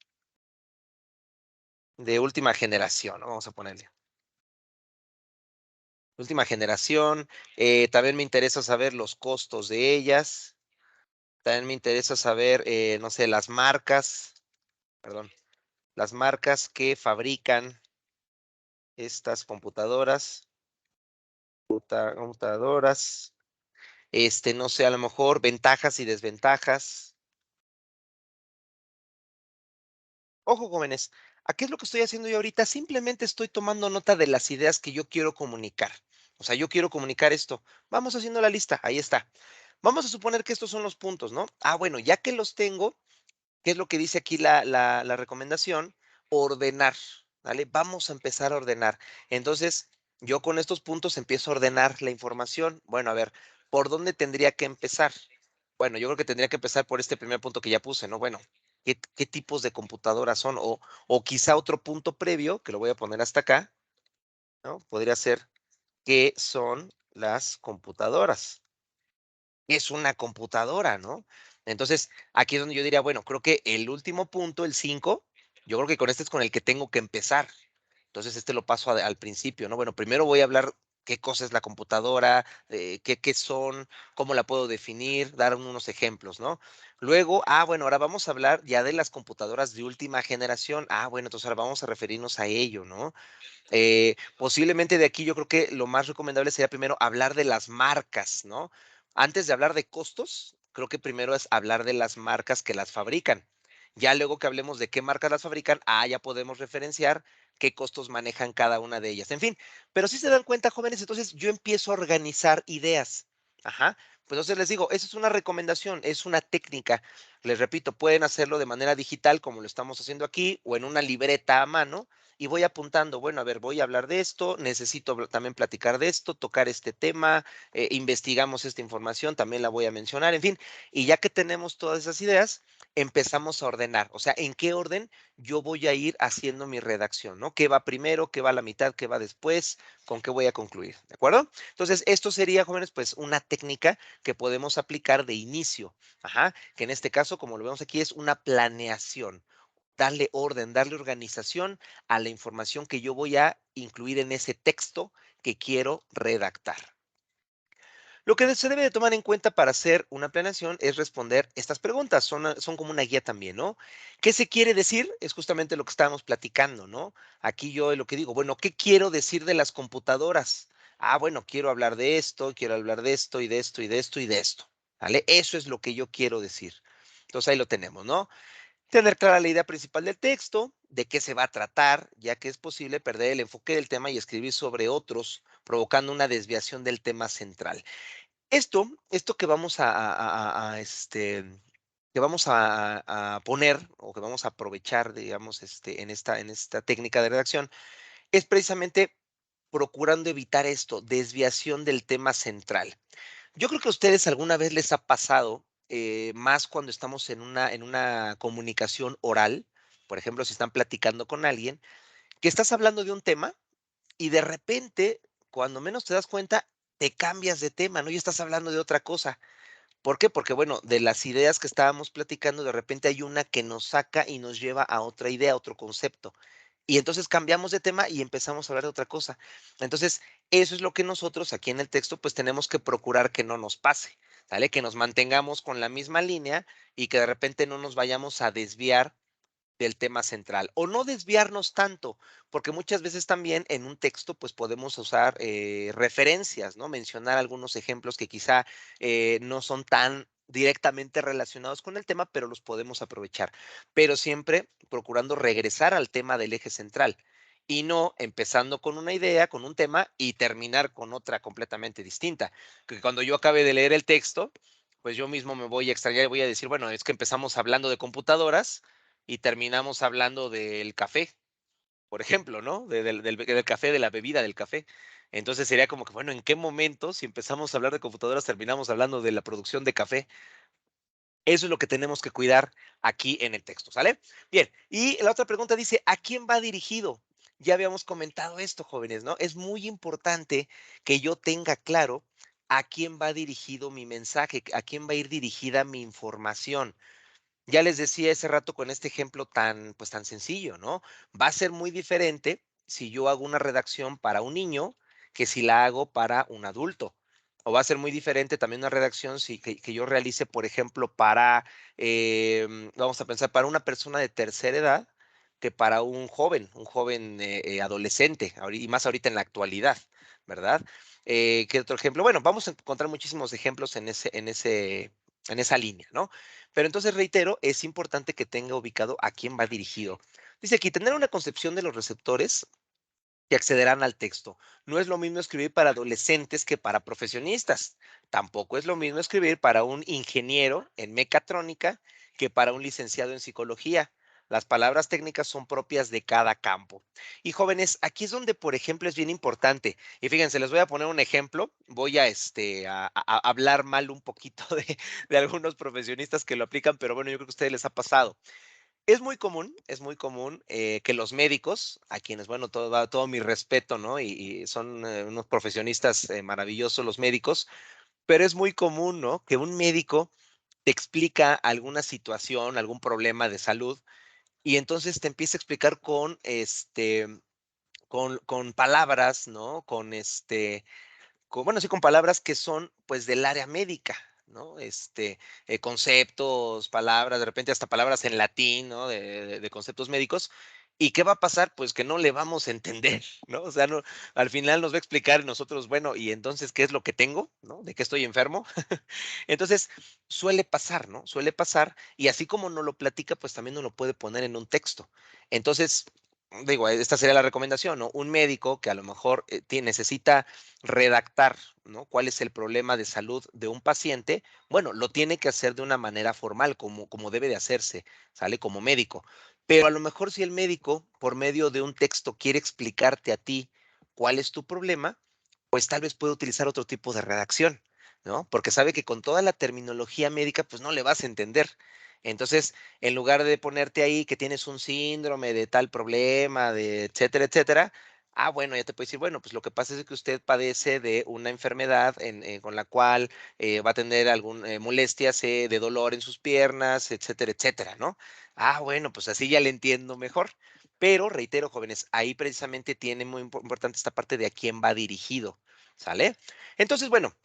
de última generación, ¿no? Vamos a ponerle. Última generación, también me interesa saber los costos de ellas, también me interesa saber, no sé, las marcas, perdón, las marcas que fabrican estas computadoras, no sé, a lo mejor ventajas y desventajas. Ojo, jóvenes, ¿a qué es lo que estoy haciendo yo ahorita? Simplemente estoy tomando nota de las ideas que yo quiero comunicar. O sea, yo quiero comunicar esto. Vamos haciendo la lista, ahí está. Vamos a suponer que estos son los puntos, ¿no? Bueno, ya que los tengo, ¿qué es lo que dice aquí la recomendación? Ordenar, ¿vale? Vamos a empezar a ordenar. Entonces, yo con estos puntos empiezo a ordenar la información. Bueno, a ver, ¿por dónde tendría que empezar? Bueno, yo creo que tendría que empezar por este primer punto que ya puse, ¿no? Bueno, ¿qué tipos de computadoras son? O quizá otro punto previo, que lo voy a poner hasta acá, ¿no? Podría ser, ¿qué son las computadoras? Es una computadora, ¿no? Entonces, aquí es donde yo diría, bueno, creo que el último punto, el 5, yo creo que con este es con el que tengo que empezar. Entonces, este lo paso al principio, ¿no? Bueno, primero voy a hablar qué cosa es la computadora, qué son, cómo la puedo definir, dar unos ejemplos, ¿no? Luego, bueno, ahora vamos a hablar ya de las computadoras de última generación. Bueno, entonces ahora vamos a referirnos a ello, ¿no? Posiblemente de aquí yo creo que lo más recomendable sería primero hablar de las marcas, ¿no? Antes de hablar de costos, creo que primero es hablar de las marcas que las fabrican. Ya luego que hablemos de qué marcas las fabrican, ya podemos referenciar qué costos manejan cada una de ellas. En fin, pero si se dan cuenta, jóvenes, entonces yo empiezo a organizar ideas. Ajá. Pues entonces les digo, esa es una recomendación, es una técnica. Les repito, pueden hacerlo de manera digital como lo estamos haciendo aquí o en una libreta a mano y voy apuntando, bueno, a ver, voy a hablar de esto, necesito también platicar de esto, tocar este tema, investigamos esta información, también la voy a mencionar, en fin, y ya que tenemos todas esas ideas, empezamos a ordenar, o sea, en qué orden yo voy a ir haciendo mi redacción, ¿no? ¿Qué va primero, qué va a la mitad, qué va después, con qué voy a concluir, ¿de acuerdo? Entonces, esto sería, jóvenes, pues una técnica que podemos aplicar de inicio, ajá, que en este caso, como lo vemos aquí, es una planeación, darle orden, darle organización a la información que yo voy a incluir en ese texto que quiero redactar. Lo que se debe de tomar en cuenta para hacer una planeación es responder estas preguntas, son como una guía también, ¿no? ¿Qué se quiere decir? Es justamente lo que estábamos platicando, ¿no? Aquí yo lo que digo, bueno, ¿qué quiero decir de las computadoras? Ah, bueno, quiero hablar de esto y de esto y de esto y de esto, ¿vale? Eso es lo que yo quiero decir. Entonces ahí lo tenemos, ¿no? Tener clara la idea principal del texto, de qué se va a tratar, ya que es posible perder el enfoque del tema y escribir sobre otros, provocando una desviación del tema central. Esto que vamos que vamos a poner o que vamos a aprovechar, digamos, en esta técnica de redacción, es precisamente procurando evitar esto, desviación del tema central. Yo creo que a ustedes alguna vez les ha pasado, más cuando estamos en una comunicación oral, por ejemplo, si están platicando con alguien, que estás hablando de un tema y de repente, cuando menos te das cuenta, te cambias de tema, ¿no? Y estás hablando de otra cosa. ¿Por qué? Porque, bueno, de las ideas que estábamos platicando, de repente hay una que nos saca y nos lleva a otra idea, a otro concepto. Y entonces cambiamos de tema y empezamos a hablar de otra cosa. Entonces, eso es lo que nosotros aquí en el texto, pues tenemos que procurar que no nos pase, ¿sale? Que nos mantengamos con la misma línea y que de repente no nos vayamos a desviar del tema central o no desviarnos tanto, porque muchas veces también en un texto pues podemos usar referencias, ¿no? Mencionar algunos ejemplos que quizá no son tan directamente relacionados con el tema, pero los podemos aprovechar, pero siempre procurando regresar al tema del eje central y no empezando con una idea, con un tema y terminar con otra completamente distinta. Que cuando yo acabe de leer el texto, pues yo mismo me voy a extrañar y voy a decir, bueno, es que empezamos hablando de computadoras y terminamos hablando del café, por ejemplo, ¿no? Del café, de la bebida del café. Entonces sería como que, bueno, ¿en qué momento, si empezamos a hablar de computadoras, terminamos hablando de la producción de café? Eso es lo que tenemos que cuidar aquí en el texto, ¿sale? Bien, y la otra pregunta dice, ¿a quién va dirigido? Ya habíamos comentado esto, jóvenes, ¿no? Es muy importante que yo tenga claro a quién va dirigido mi mensaje, a quién va a ir dirigida mi información. Ya les decía ese rato con este ejemplo tan, pues tan sencillo, ¿no? Va a ser muy diferente si yo hago una redacción para un niño que si la hago para un adulto. O va a ser muy diferente también una redacción que yo realice, por ejemplo, para, vamos a pensar, para una persona de tercera edad que para un joven adolescente, y más ahorita en la actualidad, ¿verdad? ¿Qué otro ejemplo? Bueno, vamos a encontrar muchísimos ejemplos en esa línea, ¿no? Pero entonces, reitero, es importante que tenga ubicado a quién va dirigido. Dice aquí, tener una concepción de los receptores que accederán al texto. No es lo mismo escribir para adolescentes que para profesionistas. Tampoco es lo mismo escribir para un ingeniero en mecatrónica que para un licenciado en psicología. Las palabras técnicas son propias de cada campo. Y jóvenes, aquí es donde, por ejemplo, es bien importante. Y fíjense, les voy a poner un ejemplo. Voy a hablar mal un poquito de algunos profesionistas que lo aplican, pero bueno, yo creo que a ustedes les ha pasado. Es muy común que los médicos, a quienes, bueno, todo mi respeto, ¿no? Y son unos profesionistas maravillosos los médicos, pero es muy común, ¿no? Que un médico te explica alguna situación, algún problema de salud, y entonces te empieza a explicar con palabras, ¿no? Bueno, sí, con palabras que son, pues, del área médica, ¿no? Conceptos, palabras, de repente hasta palabras en latín, ¿no? De conceptos médicos. ¿Y qué va a pasar? Pues que no le vamos a entender, ¿no? O sea, no, al final nos va a explicar y nosotros, bueno, ¿y entonces qué es lo que tengo? ¿No? ¿De qué estoy enfermo? Entonces, suele pasar, ¿no? Suele pasar, y así como no lo platica, pues también no lo puede poner en un texto. Entonces, digo, esta sería la recomendación, ¿no? Un médico que a lo mejor necesita redactar, ¿no? ¿Cuál es el problema de salud de un paciente? Bueno, lo tiene que hacer de una manera formal, como debe de hacerse, ¿sale? Como médico. Pero a lo mejor si el médico, por medio de un texto, quiere explicarte a ti cuál es tu problema, pues tal vez puede utilizar otro tipo de redacción, ¿no? Porque sabe que con toda la terminología médica, pues no le vas a entender. Entonces, en lugar de ponerte ahí que tienes un síndrome de tal problema, de etcétera, etcétera, bueno, ya te puedes decir, bueno, pues lo que pasa es que usted padece de una enfermedad con la cual va a tener algún molestias de dolor en sus piernas, etcétera, etcétera, ¿no? Bueno, pues así ya le entiendo mejor. Pero reitero, jóvenes, ahí precisamente tiene muy importante esta parte de a quién va dirigido, ¿sale? Entonces, bueno,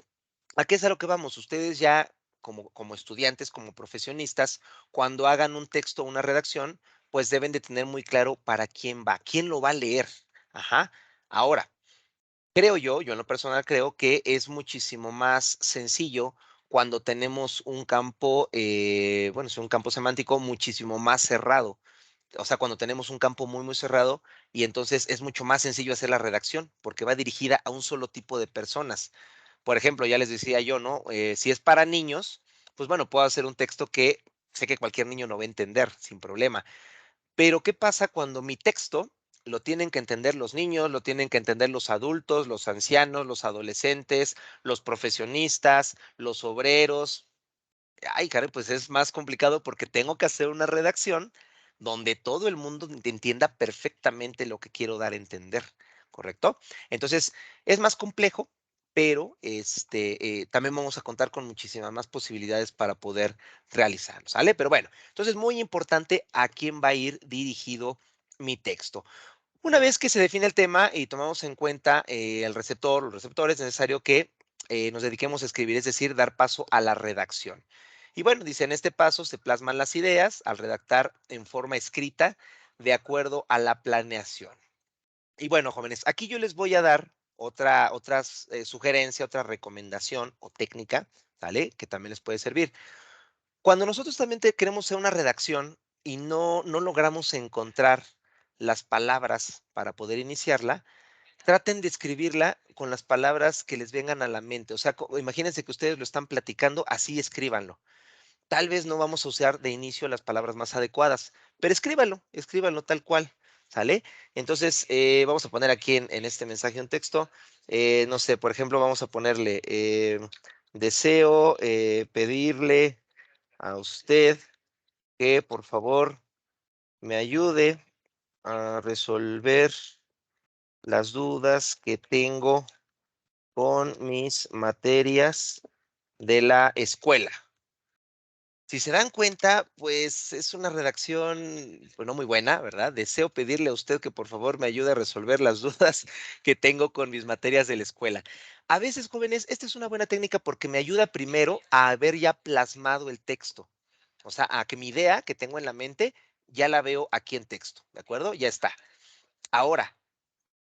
¿a qué es a lo que vamos? Ustedes ya como estudiantes, como profesionistas, cuando hagan un texto o una redacción, pues deben de tener muy claro para quién va, quién lo va a leer. Ajá. Ahora, creo yo en lo personal creo que es muchísimo más sencillo cuando tenemos un campo, bueno, es un campo semántico muchísimo más cerrado. O sea, cuando tenemos un campo muy, muy cerrado y entonces es mucho más sencillo hacer la redacción porque va dirigida a un solo tipo de personas. Por ejemplo, ya les decía yo, ¿no? Si es para niños, pues bueno, puedo hacer un texto que sé que cualquier niño no va a entender sin problema. Pero ¿qué pasa cuando mi texto lo tienen que entender los niños, lo tienen que entender los adultos, los ancianos, los adolescentes, los profesionistas, los obreros? Caray, pues es más complicado porque tengo que hacer una redacción donde todo el mundo entienda perfectamente lo que quiero dar a entender, ¿correcto? Entonces, es más complejo, pero también vamos a contar con muchísimas más posibilidades para poder realizarlo, ¿sale? Pero bueno, entonces muy importante a quién va a ir dirigido mi texto. Una vez que se define el tema y tomamos en cuenta el receptor, los receptores, es necesario que nos dediquemos a escribir, es decir, dar paso a la redacción. Y bueno, dice, en este paso se plasman las ideas al redactar en forma escrita de acuerdo a la planeación. Y bueno, jóvenes, aquí yo les voy a dar otra sugerencia, otra recomendación o técnica, ¿vale? Que también les puede servir. Cuando nosotros también queremos hacer una redacción y no logramos encontrar las palabras para poder iniciarla, traten de escribirla con las palabras que les vengan a la mente. O sea, imagínense que ustedes lo están platicando, así escríbanlo. Tal vez no vamos a usar de inicio las palabras más adecuadas, pero escríbanlo tal cual, ¿sale? Entonces, vamos a poner aquí en este mensaje un texto, no sé, por ejemplo, vamos a ponerle, deseo pedirle a usted que por favor me ayude a resolver las dudas que tengo con mis materias de la escuela. Si se dan cuenta, pues es una redacción, pues no muy buena, ¿verdad? Deseo pedirle a usted que por favor me ayude a resolver las dudas que tengo con mis materias de la escuela. A veces, jóvenes, esta es una buena técnica porque me ayuda primero a haber ya plasmado el texto. O sea, a que mi idea que tengo en la mente ya la veo aquí en texto, ¿de acuerdo? Ya está. Ahora,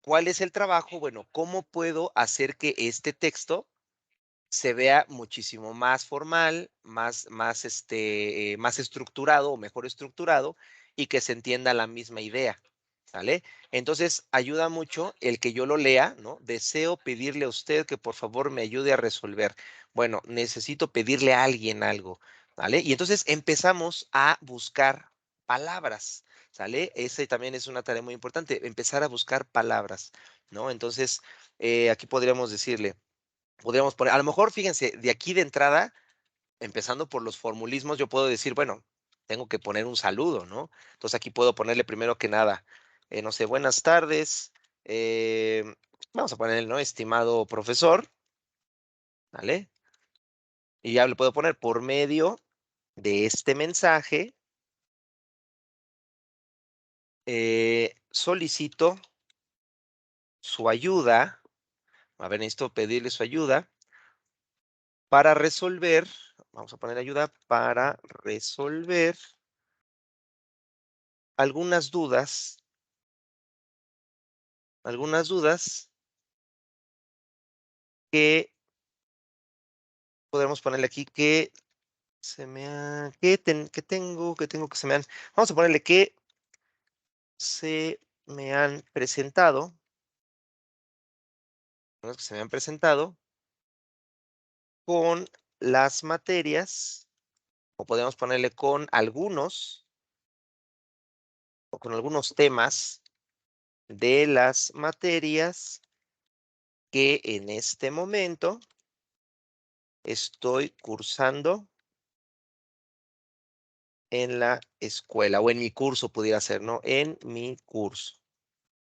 ¿cuál es el trabajo? Bueno, ¿cómo puedo hacer que este texto se vea muchísimo más formal, más estructurado o mejor estructurado y que se entienda la misma idea, ¿sale? Entonces, ayuda mucho el que yo lo lea, ¿no? Deseo pedirle a usted que por favor me ayude a resolver. Bueno, necesito pedirle a alguien algo, ¿vale? Y entonces empezamos a buscar palabras, ¿sale? Ese también es una tarea muy importante, empezar a buscar palabras, ¿no? Entonces, aquí podríamos decirle, podríamos poner, a lo mejor, fíjense, de aquí de entrada, empezando por los formulismos, yo puedo decir, bueno, tengo que poner un saludo, ¿no? Entonces aquí puedo ponerle primero que nada, no sé, buenas tardes, vamos a poner, ¿no? Estimado profesor, ¿vale? Y ya le puedo poner por medio de este mensaje, solicito su ayuda, a ver, necesito pedirle su ayuda para resolver, vamos a poner ayuda para resolver algunas dudas algunas dudas que podemos ponerle aquí que se me ha que tengo que se me han vamos a ponerle que se me han presentado, los que se me han presentado con las materias, o podemos ponerle con algunos, o con algunos temas de las materias que en este momento estoy cursando en la escuela, o en mi curso pudiera ser, ¿no? En mi curso.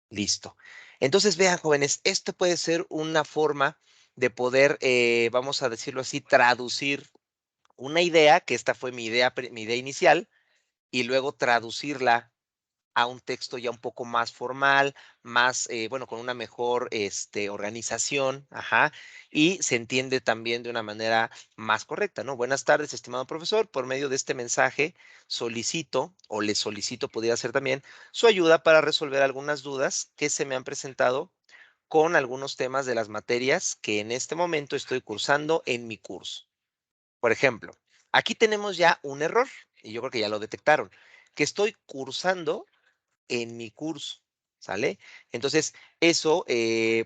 Listo. Entonces, vean, jóvenes, esto puede ser una forma de poder, vamos a decirlo así, traducir una idea, que esta fue mi idea inicial, y luego traducirla a un texto ya un poco más formal, más, bueno, con una mejor organización, ajá, y se entiende también de una manera más correcta, ¿no? Buenas tardes, estimado profesor. Por medio de este mensaje solicito, o le solicito, podría ser también, su ayuda para resolver algunas dudas que se me han presentado con algunos temas de las materias que en este momento estoy cursando en mi curso. Por ejemplo, aquí tenemos ya un error, y yo creo que ya lo detectaron, que estoy cursando en mi curso, ¿sale? Entonces, eso,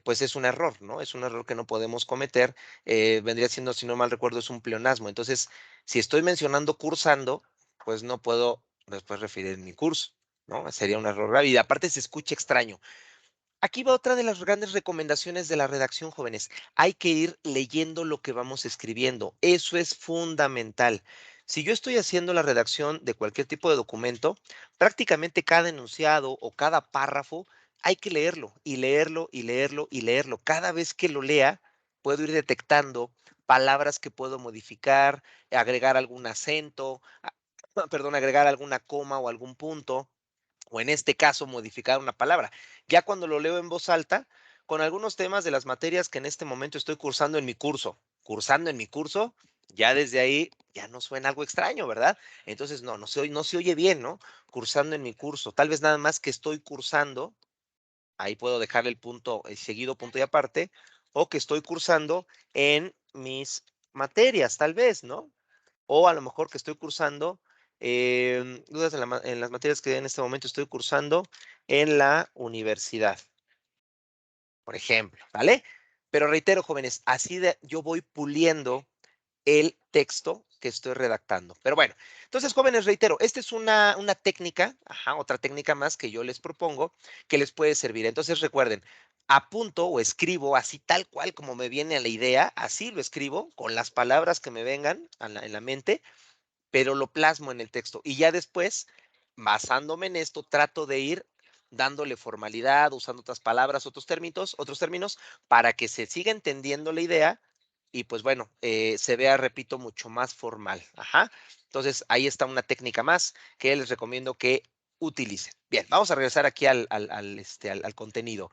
pues es un error, ¿no? Es un error que no podemos cometer. Vendría siendo, si no mal recuerdo, es un pleonasmo. Entonces, si estoy mencionando cursando, pues no puedo después referir mi curso, ¿no? Sería un error grave. Y aparte se escucha extraño. Aquí va otra de las grandes recomendaciones de la redacción, jóvenes. Hay que ir leyendo lo que vamos escribiendo. Eso es fundamental. Si yo estoy haciendo la redacción de cualquier tipo de documento, prácticamente cada enunciado o cada párrafo hay que leerlo y leerlo y leerlo y leerlo. Cada vez que lo lea, puedo ir detectando palabras que puedo modificar, agregar algún acento, perdón, agregar alguna coma o algún punto, o en este caso modificar una palabra. Ya cuando lo leo en voz alta, con algunos temas de las materias que en este momento estoy cursando en mi curso, ya desde ahí ya no suena algo extraño, ¿verdad? Entonces, no se oye bien, ¿no? Cursando en mi curso. Tal vez nada más que estoy cursando, ahí puedo dejarle el punto seguido, punto y aparte, o que estoy cursando en mis materias, tal vez, ¿no? O a lo mejor que estoy cursando dudas en las materias que en este momento estoy cursando en la universidad, por ejemplo, ¿vale? Pero reitero, jóvenes, yo voy puliendo el texto que estoy redactando. Pero bueno, entonces, jóvenes, reitero, esta es una técnica, ajá, otra técnica más que yo les propongo que les puede servir. Entonces, recuerden, apunto o escribo así tal cual como me viene a la idea, así lo escribo con las palabras que me vengan en la mente, pero lo plasmo en el texto. Y ya después, basándome en esto, trato de ir dándole formalidad, usando otras palabras, otros términos, para que se siga entendiendo la idea y pues bueno, se vea, repito, mucho más formal. Ajá. Entonces, ahí está una técnica más que les recomiendo que utilicen. Bien, vamos a regresar aquí al contenido.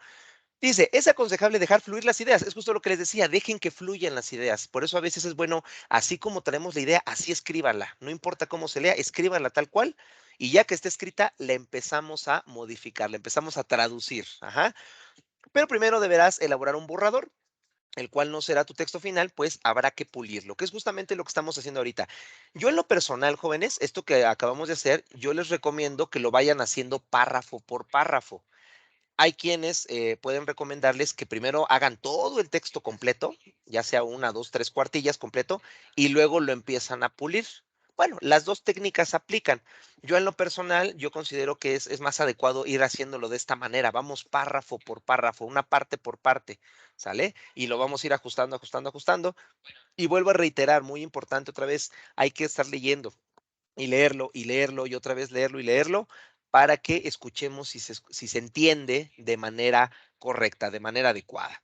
Dice, es aconsejable dejar fluir las ideas. Es justo lo que les decía, dejen que fluyan las ideas. Por eso a veces es bueno, así como tenemos la idea, así escríbanla. No importa cómo se lea, escríbanla tal cual. Y ya que esté escrita, la empezamos a modificar, la empezamos a traducir. Ajá. Pero primero deberás elaborar un borrador, el cual no será tu texto final, pues habrá que pulirlo, que es justamente lo que estamos haciendo ahorita. Yo en lo personal, jóvenes, esto que acabamos de hacer, yo les recomiendo que lo vayan haciendo párrafo por párrafo. Hay quienes pueden recomendarles que primero hagan todo el texto completo, ya sea una, dos, tres cuartillas completo, y luego lo empiezan a pulir. Bueno, las dos técnicas aplican. Yo en lo personal, yo considero que es más adecuado ir haciéndolo de esta manera. Vamos párrafo por párrafo, una parte por parte, ¿sale? Y lo vamos a ir ajustando, ajustando, ajustando. Y vuelvo a reiterar, muy importante otra vez, hay que estar leyendo y leerlo y otra vez leerlo y leerlo para que escuchemos si se entiende de manera correcta, de manera adecuada.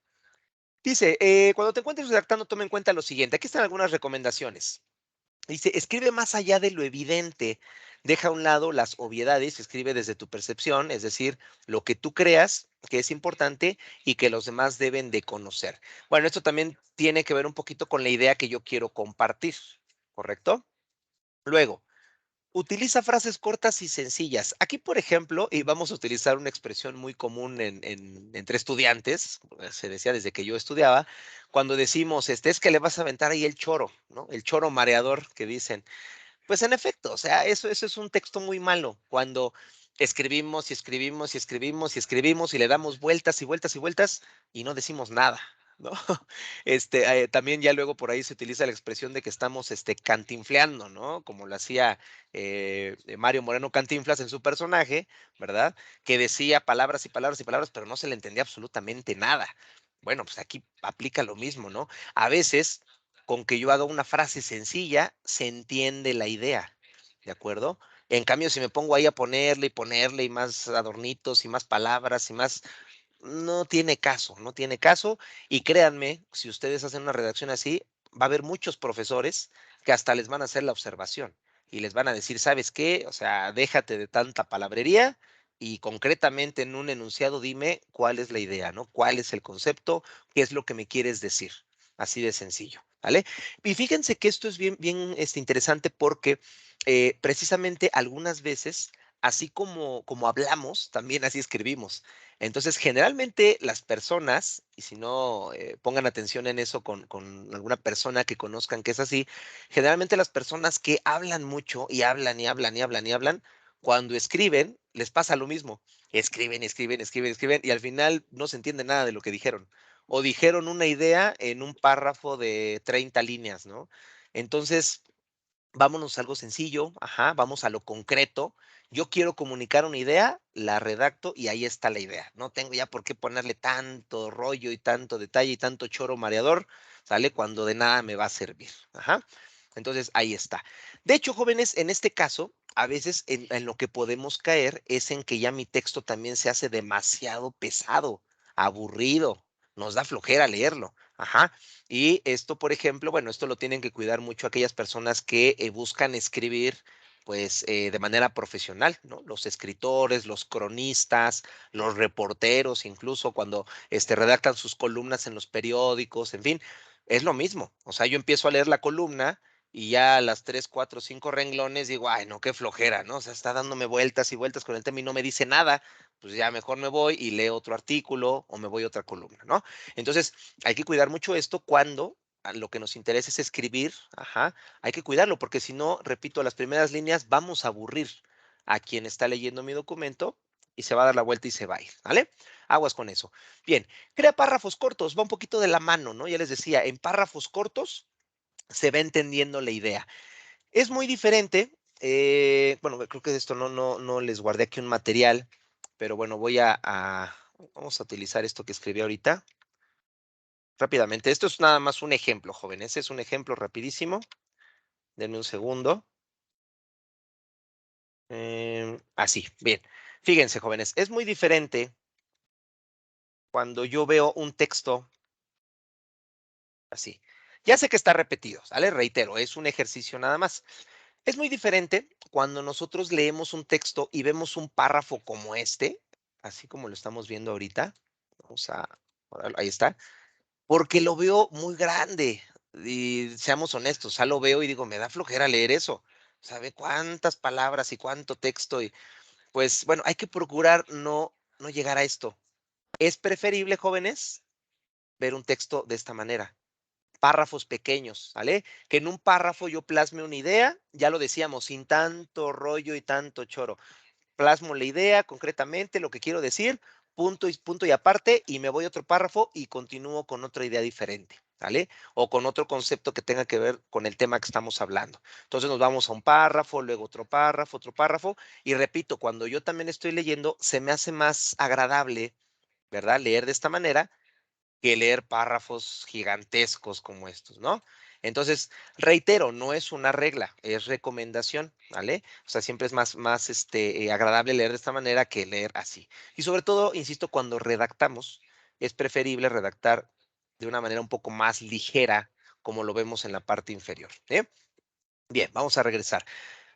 Dice, cuando te encuentres redactando, toma en cuenta lo siguiente. Aquí están algunas recomendaciones. Dice, escribe más allá de lo evidente. Deja a un lado las obviedades, escribe desde tu percepción, es decir, lo que tú creas que es importante y que los demás deben de conocer. Bueno, esto también tiene que ver un poquito con la idea que yo quiero compartir, ¿correcto? Luego, utiliza frases cortas y sencillas. Aquí, por ejemplo, y vamos a utilizar una expresión muy común entre estudiantes, se decía desde que yo estudiaba, cuando decimos, es que le vas a aventar ahí el choro, ¿no? El choro mareador que dicen. Pues en efecto, o sea, eso es un texto muy malo. Cuando escribimos y escribimos y escribimos y escribimos y le damos vueltas y vueltas y vueltas y no decimos nada, ¿no? También ya luego por ahí se utiliza la expresión de que estamos cantinfleando, ¿no? Como lo hacía Mario Moreno Cantinflas en su personaje, ¿verdad? Que decía palabras y palabras y palabras, pero no se le entendía absolutamente nada. Bueno, pues aquí aplica lo mismo, ¿no? A veces, con que yo haga una frase sencilla, se entiende la idea, ¿de acuerdo? En cambio, si me pongo ahí a ponerle y ponerle y más adornitos y más palabras y más, no tiene caso, no tiene caso. Y créanme, si ustedes hacen una redacción así, va a haber muchos profesores que hasta les van a hacer la observación y les van a decir, ¿sabes qué? O sea, déjate de tanta palabrería y concretamente en un enunciado dime cuál es la idea, ¿no? ¿Cuál es el concepto? ¿Qué es lo que me quieres decir? Así de sencillo, ¿vale? Y fíjense que esto es bien interesante porque precisamente algunas veces, así como hablamos, también así escribimos. Entonces, generalmente las personas, y si no, pongan atención en eso con alguna persona que conozcan que es así, generalmente las personas que hablan mucho y hablan y hablan y hablan y hablan, cuando escriben, les pasa lo mismo. Escriben, escriben, escriben, escriben, y al final no se entiende nada de lo que dijeron. O dijeron una idea en un párrafo de 30 líneas, ¿no? Entonces, vámonos a algo sencillo, ajá, vamos a lo concreto. Yo quiero comunicar una idea, la redacto y ahí está la idea. No tengo ya por qué ponerle tanto rollo y tanto detalle y tanto choro mareador, ¿sale? Cuando de nada me va a servir. Ajá. Entonces, ahí está. De hecho, jóvenes, en este caso, a veces en lo que podemos caer es en que ya mi texto también se hace demasiado pesado, aburrido, nos da flojera leerlo. Ajá. Y esto, por ejemplo, bueno, esto lo tienen que cuidar mucho aquellas personas que buscan escribir, pues, de manera profesional, ¿no? Los escritores, los cronistas, los reporteros, incluso cuando redactan sus columnas en los periódicos, en fin, es lo mismo. O sea, yo empiezo a leer la columna y ya a las 3, 4, 5 renglones digo, ay, no, qué flojera, ¿no? O sea, está dándome vueltas y vueltas con el tema y no me dice nada, pues ya mejor me voy y leo otro artículo o me voy a otra columna, ¿no? Entonces, hay que cuidar mucho esto cuando lo que nos interesa es escribir, ajá, hay que cuidarlo porque si no, repito, las primeras líneas vamos a aburrir a quien está leyendo mi documento y se va a dar la vuelta y se va a ir, ¿vale? Aguas con eso. Bien, crea párrafos cortos, va un poquito de la mano, ¿no? Ya les decía, en párrafos cortos se va entendiendo la idea. Es muy diferente, bueno, creo que de esto no les guardé aquí un material, pero bueno, vamos a utilizar esto que escribí ahorita. Rápidamente, esto es nada más un ejemplo, jóvenes. Es un ejemplo rapidísimo. Denme un segundo. Así, bien. Fíjense, jóvenes, es muy diferente cuando yo veo un texto así. Ya sé que está repetido, ¿sale? Reitero, es un ejercicio nada más. Es muy diferente cuando nosotros leemos un texto y vemos un párrafo como este, así como lo estamos viendo ahorita. Vamos a, ahí está. Porque lo veo muy grande. Y seamos honestos, ya lo veo y digo, me da flojera leer eso. ¿Sabe cuántas palabras y cuánto texto? Y pues bueno, hay que procurar no llegar a esto. Es preferible, jóvenes, ver un texto de esta manera. Párrafos pequeños, ¿vale? Que en un párrafo yo plasme una idea, ya lo decíamos, sin tanto rollo y tanto choro. Plasmo la idea concretamente, lo que quiero decir, punto y aparte, y me voy a otro párrafo y continúo con otra idea diferente, ¿vale? O con otro concepto que tenga que ver con el tema que estamos hablando. Entonces nos vamos a un párrafo, luego otro párrafo, y repito, cuando yo también estoy leyendo, se me hace más agradable, ¿verdad? Leer de esta manera que leer párrafos gigantescos como estos, ¿no? Entonces, reitero, no es una regla, es recomendación, ¿vale? O sea, siempre es más agradable leer de esta manera que leer así. Y sobre todo, insisto, cuando redactamos, es preferible redactar de una manera un poco más ligera, como lo vemos en la parte inferior, ¿eh? Bien, vamos a regresar.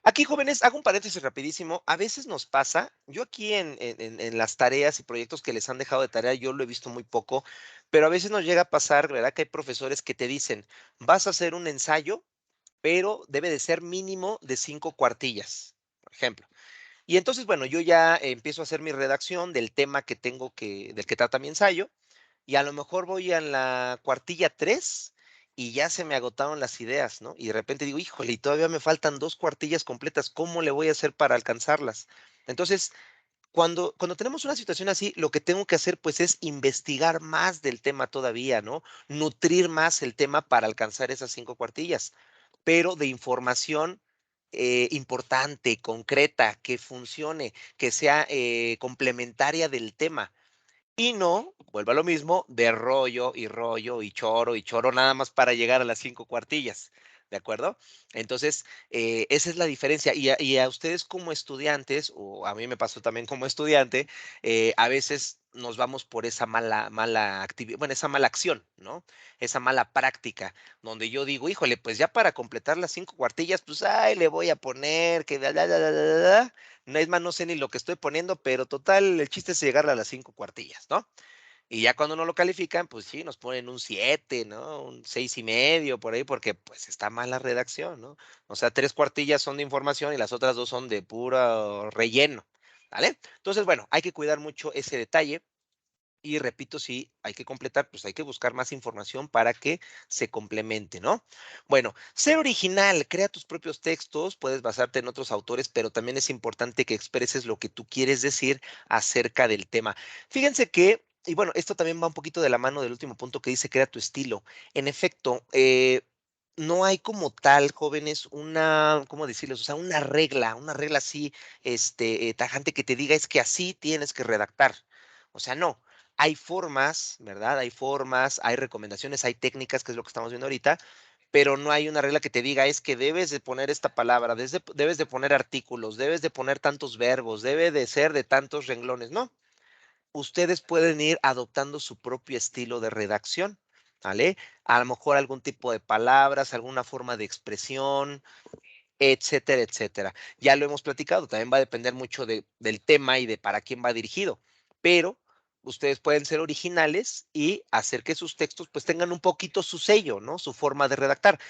Aquí, jóvenes, hago un paréntesis rapidísimo. A veces nos pasa, yo aquí en las tareas y proyectos que les han dejado de tarea, yo lo he visto muy poco, pero a veces nos llega a pasar, ¿verdad? Que hay profesores que te dicen, vas a hacer un ensayo, pero debe de ser mínimo de 5 cuartillas, por ejemplo. Y entonces, bueno, yo ya empiezo a hacer mi redacción del tema del que trata mi ensayo, y a lo mejor voy a la cuartilla 3 y ya se me agotaron las ideas, ¿no? Y de repente digo, híjole, y todavía me faltan 2 cuartillas completas, ¿cómo le voy a hacer para alcanzarlas? Entonces, cuando tenemos una situación así, lo que tengo que hacer, pues, es investigar más del tema todavía, ¿no? Nutrir más el tema para alcanzar esas 5 cuartillas, pero de información, importante, concreta, que funcione, que sea, complementaria del tema. Y no, vuelvo a lo mismo, de rollo, y choro, nada más para llegar a las 5 cuartillas, ¿de acuerdo? Entonces, esa es la diferencia. Y a ustedes como estudiantes, o a mí me pasó también como estudiante, a veces nos vamos por esa mala actividad, bueno, esa mala acción, ¿no? Esa mala práctica, donde yo digo, híjole, pues ya para completar las 5 cuartillas, pues, ay, le voy a poner que no es más, no sé ni lo que estoy poniendo, pero total, el chiste es llegar a las 5 cuartillas, ¿no? Y ya cuando no lo califican, pues sí, nos ponen un 7, ¿no? Un 6.5 por ahí, porque pues está mal la redacción, ¿no? O sea, 3 cuartillas son de información y las otras 2 son de puro relleno, ¿vale? Entonces, bueno, hay que cuidar mucho ese detalle. Y repito, si hay que completar, pues hay que buscar más información para que se complemente, ¿no? Bueno, ser original, crea tus propios textos, puedes basarte en otros autores, pero también es importante que expreses lo que tú quieres decir acerca del tema. Fíjense que, y bueno, esto también va un poquito de la mano del último punto que dice, crea tu estilo. En efecto, no hay como tal, jóvenes, una, ¿cómo decirles? O sea, una regla así, tajante que te diga es que así tienes que redactar. O sea, no. Hay formas, ¿verdad? Hay formas, hay recomendaciones, hay técnicas, que es lo que estamos viendo ahorita, pero no hay una regla que te diga, es que debes de poner esta palabra, debes de poner artículos, debes de poner tantos verbos, debe de ser de tantos renglones. No, ustedes pueden ir adoptando su propio estilo de redacción, ¿vale? A lo mejor algún tipo de palabras, alguna forma de expresión, etcétera, etcétera. Ya lo hemos platicado, también va a depender mucho del tema y de para quién va dirigido, pero ustedes pueden ser originales y hacer que sus textos pues tengan un poquito su sello, ¿no? Su forma de redactar.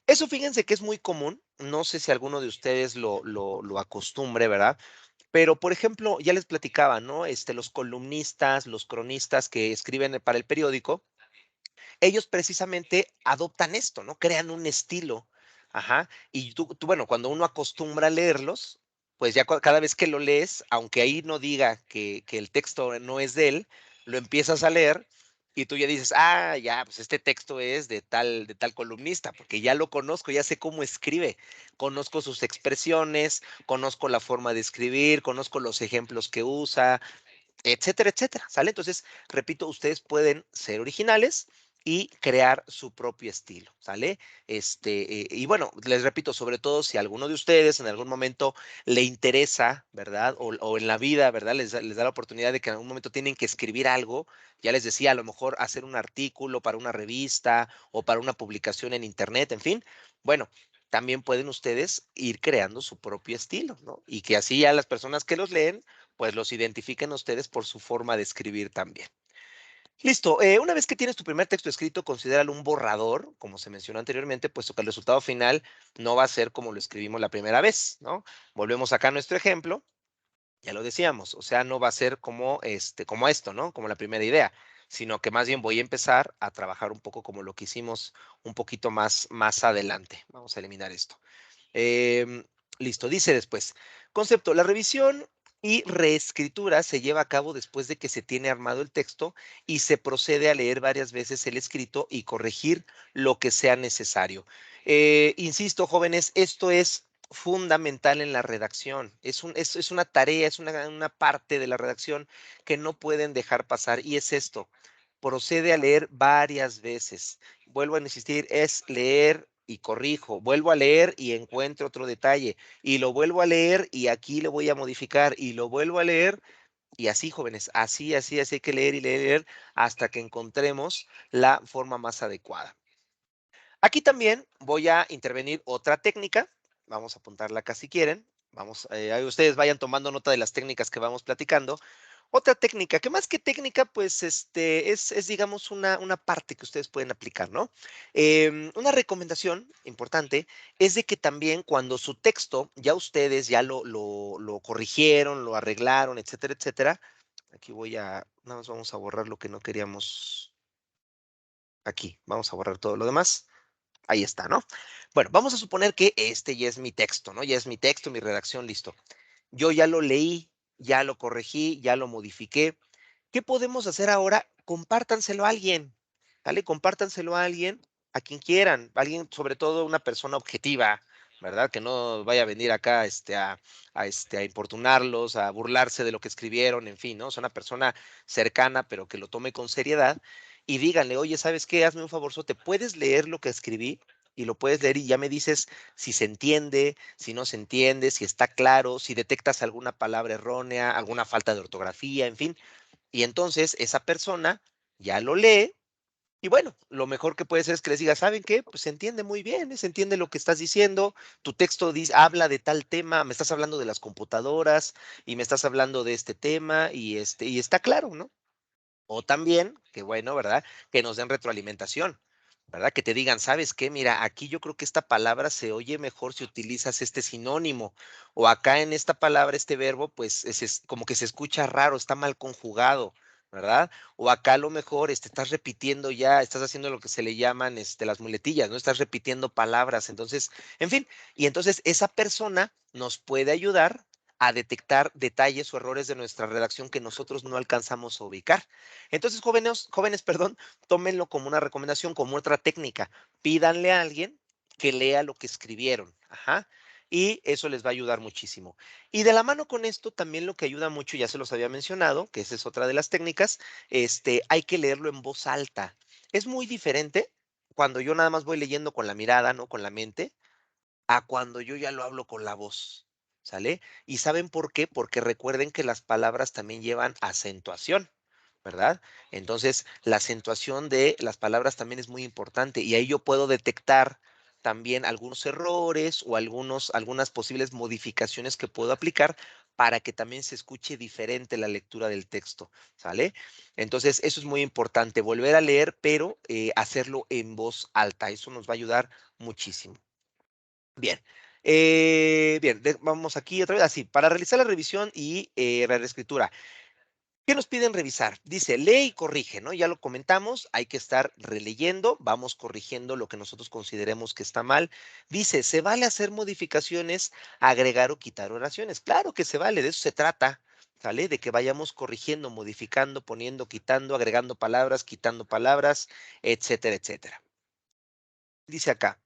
Eso fíjense que es muy común, no sé si alguno de ustedes lo acostumbre, ¿verdad? Pero, por ejemplo, ya les platicaba, ¿no? Los columnistas, los cronistas que escriben para el periódico, ellos precisamente adoptan esto, ¿no? Crean un estilo. Ajá. Y tú, bueno, cuando uno acostumbra a leerlos, pues ya cada vez que lo lees, aunque ahí no diga que el texto no es de él, lo empiezas a leer y tú ya dices, ah, ya, pues este texto es de tal columnista, porque ya lo conozco, ya sé cómo escribe, conozco sus expresiones, conozco la forma de escribir, conozco los ejemplos que usa, etcétera, etcétera, ¿sale? Entonces, repito, ustedes pueden ser originales y crear su propio estilo, ¿sale? Y bueno, les repito, sobre todo si a alguno de ustedes en algún momento le interesa, ¿verdad? O en la vida, ¿verdad? Les da la oportunidad de que en algún momento tienen que escribir algo, ya les decía, a lo mejor hacer un artículo para una revista o para una publicación en internet, en fin, bueno, también pueden ustedes ir creando su propio estilo, ¿no? Y que así ya las personas que los leen pues los identifiquen ustedes por su forma de escribir también. Listo, una vez que tienes tu primer texto escrito, considéralo un borrador, como se mencionó anteriormente, puesto que el resultado final no va a ser como lo escribimos la primera vez, ¿no? Volvemos acá a nuestro ejemplo, ya lo decíamos, o sea, no va a ser como esto, ¿no? Como la primera idea, sino que más bien voy a empezar a trabajar un poco como lo que hicimos un poquito más adelante. Vamos a eliminar esto. Em, Listo, dice después, concepto, la revisión y reescritura se lleva a cabo después de que se tiene armado el texto y se procede a leer varias veces el escrito y corregir lo que sea necesario. Insisto, jóvenes, esto es fundamental en la redacción. Es una tarea, es una parte de la redacción que no pueden dejar pasar y es esto. Procede a leer varias veces. Vuelvo a insistir, es leer y corrijo, vuelvo a leer y encuentro otro detalle, y lo vuelvo a leer y aquí lo voy a modificar, y lo vuelvo a leer, y así, jóvenes, así hay que leer y leer y leer hasta que encontremos la forma más adecuada. Aquí también voy a intervenir otra técnica, vamos a apuntarla acá si quieren, ahí ustedes vayan tomando nota de las técnicas que vamos platicando. Otra técnica, que más que técnica, pues es digamos, una parte que ustedes pueden aplicar, ¿no? Una recomendación importante es de que también cuando su texto, ya ustedes ya lo corrigieron, lo arreglaron, etcétera, etcétera. Aquí nada más vamos a borrar lo que no queríamos aquí. Vamos a borrar todo lo demás. Ahí está, ¿no? Bueno, vamos a suponer que este ya es mi texto, ¿no? Ya es mi texto, mi redacción, listo. yo ya lo leí, ya lo corregí, ya lo modifiqué. ¿Qué podemos hacer ahora? Compártanselo a alguien, ¿vale? Compártanselo a alguien, a quien quieran, alguien, sobre todo una persona objetiva, ¿verdad? Que no vaya a venir acá, a importunarlos, a burlarse de lo que escribieron, en fin, ¿no? Es una persona cercana, pero que lo tome con seriedad y díganle, oye, ¿sabes qué? Hazme un favorzote, ¿puedes leer lo que escribí? Y lo puedes leer y ya me dices si se entiende, si no se entiende, si está claro, si detectas alguna palabra errónea, alguna falta de ortografía, en fin. Y entonces esa persona ya lo lee y bueno, lo mejor que puede ser es que les diga, ¿saben qué? Pues se entiende muy bien, se entiende lo que estás diciendo, tu texto habla de tal tema, me estás hablando de las computadoras y me estás hablando de este tema y está claro, ¿no? O también, que bueno, ¿verdad? Que nos den retroalimentación, ¿verdad? Que te digan, ¿sabes qué? Mira, aquí yo creo que esta palabra se oye mejor si utilizas este sinónimo. O acá en esta palabra, este verbo, pues como que se escucha raro, está mal conjugado, ¿verdad? O acá a lo mejor estás repitiendo ya, estás haciendo lo que se le llaman las muletillas, ¿no? Estás repitiendo palabras. Entonces, en fin, y entonces esa persona nos puede ayudar a detectar detalles o errores de nuestra redacción que nosotros no alcanzamos a ubicar. Entonces, jóvenes, perdón, tómenlo como una recomendación, como otra técnica. Pídanle a alguien que lea lo que escribieron. Ajá. Y eso les va a ayudar muchísimo. Y de la mano con esto, también lo que ayuda mucho, ya se los había mencionado, que esa es otra de las técnicas, hay que leerlo en voz alta. Es muy diferente cuando yo nada más voy leyendo con la mirada, no con la mente, a cuando yo ya lo hablo con la voz, ¿sale? ¿Y saben por qué? Porque recuerden que las palabras también llevan acentuación, ¿verdad? Entonces, la acentuación de las palabras también es muy importante y ahí yo puedo detectar también algunos errores o algunas posibles modificaciones que puedo aplicar para que también se escuche diferente la lectura del texto, ¿sale? Entonces, eso es muy importante, volver a leer, pero hacerlo en voz alta. Eso nos va a ayudar muchísimo. Bien. Bien, vamos aquí otra vez. Así, para realizar la revisión y la reescritura. ¿Qué nos piden revisar? Dice, lee y corrige, ¿no? Ya lo comentamos, hay que estar releyendo, vamos corrigiendo lo que nosotros consideremos que está mal. Dice, ¿se vale hacer modificaciones, agregar o quitar oraciones? Claro que se vale, de eso se trata, ¿sale? De que vayamos corrigiendo, modificando, poniendo, quitando, agregando palabras, quitando palabras, etcétera, etcétera. Dice acá.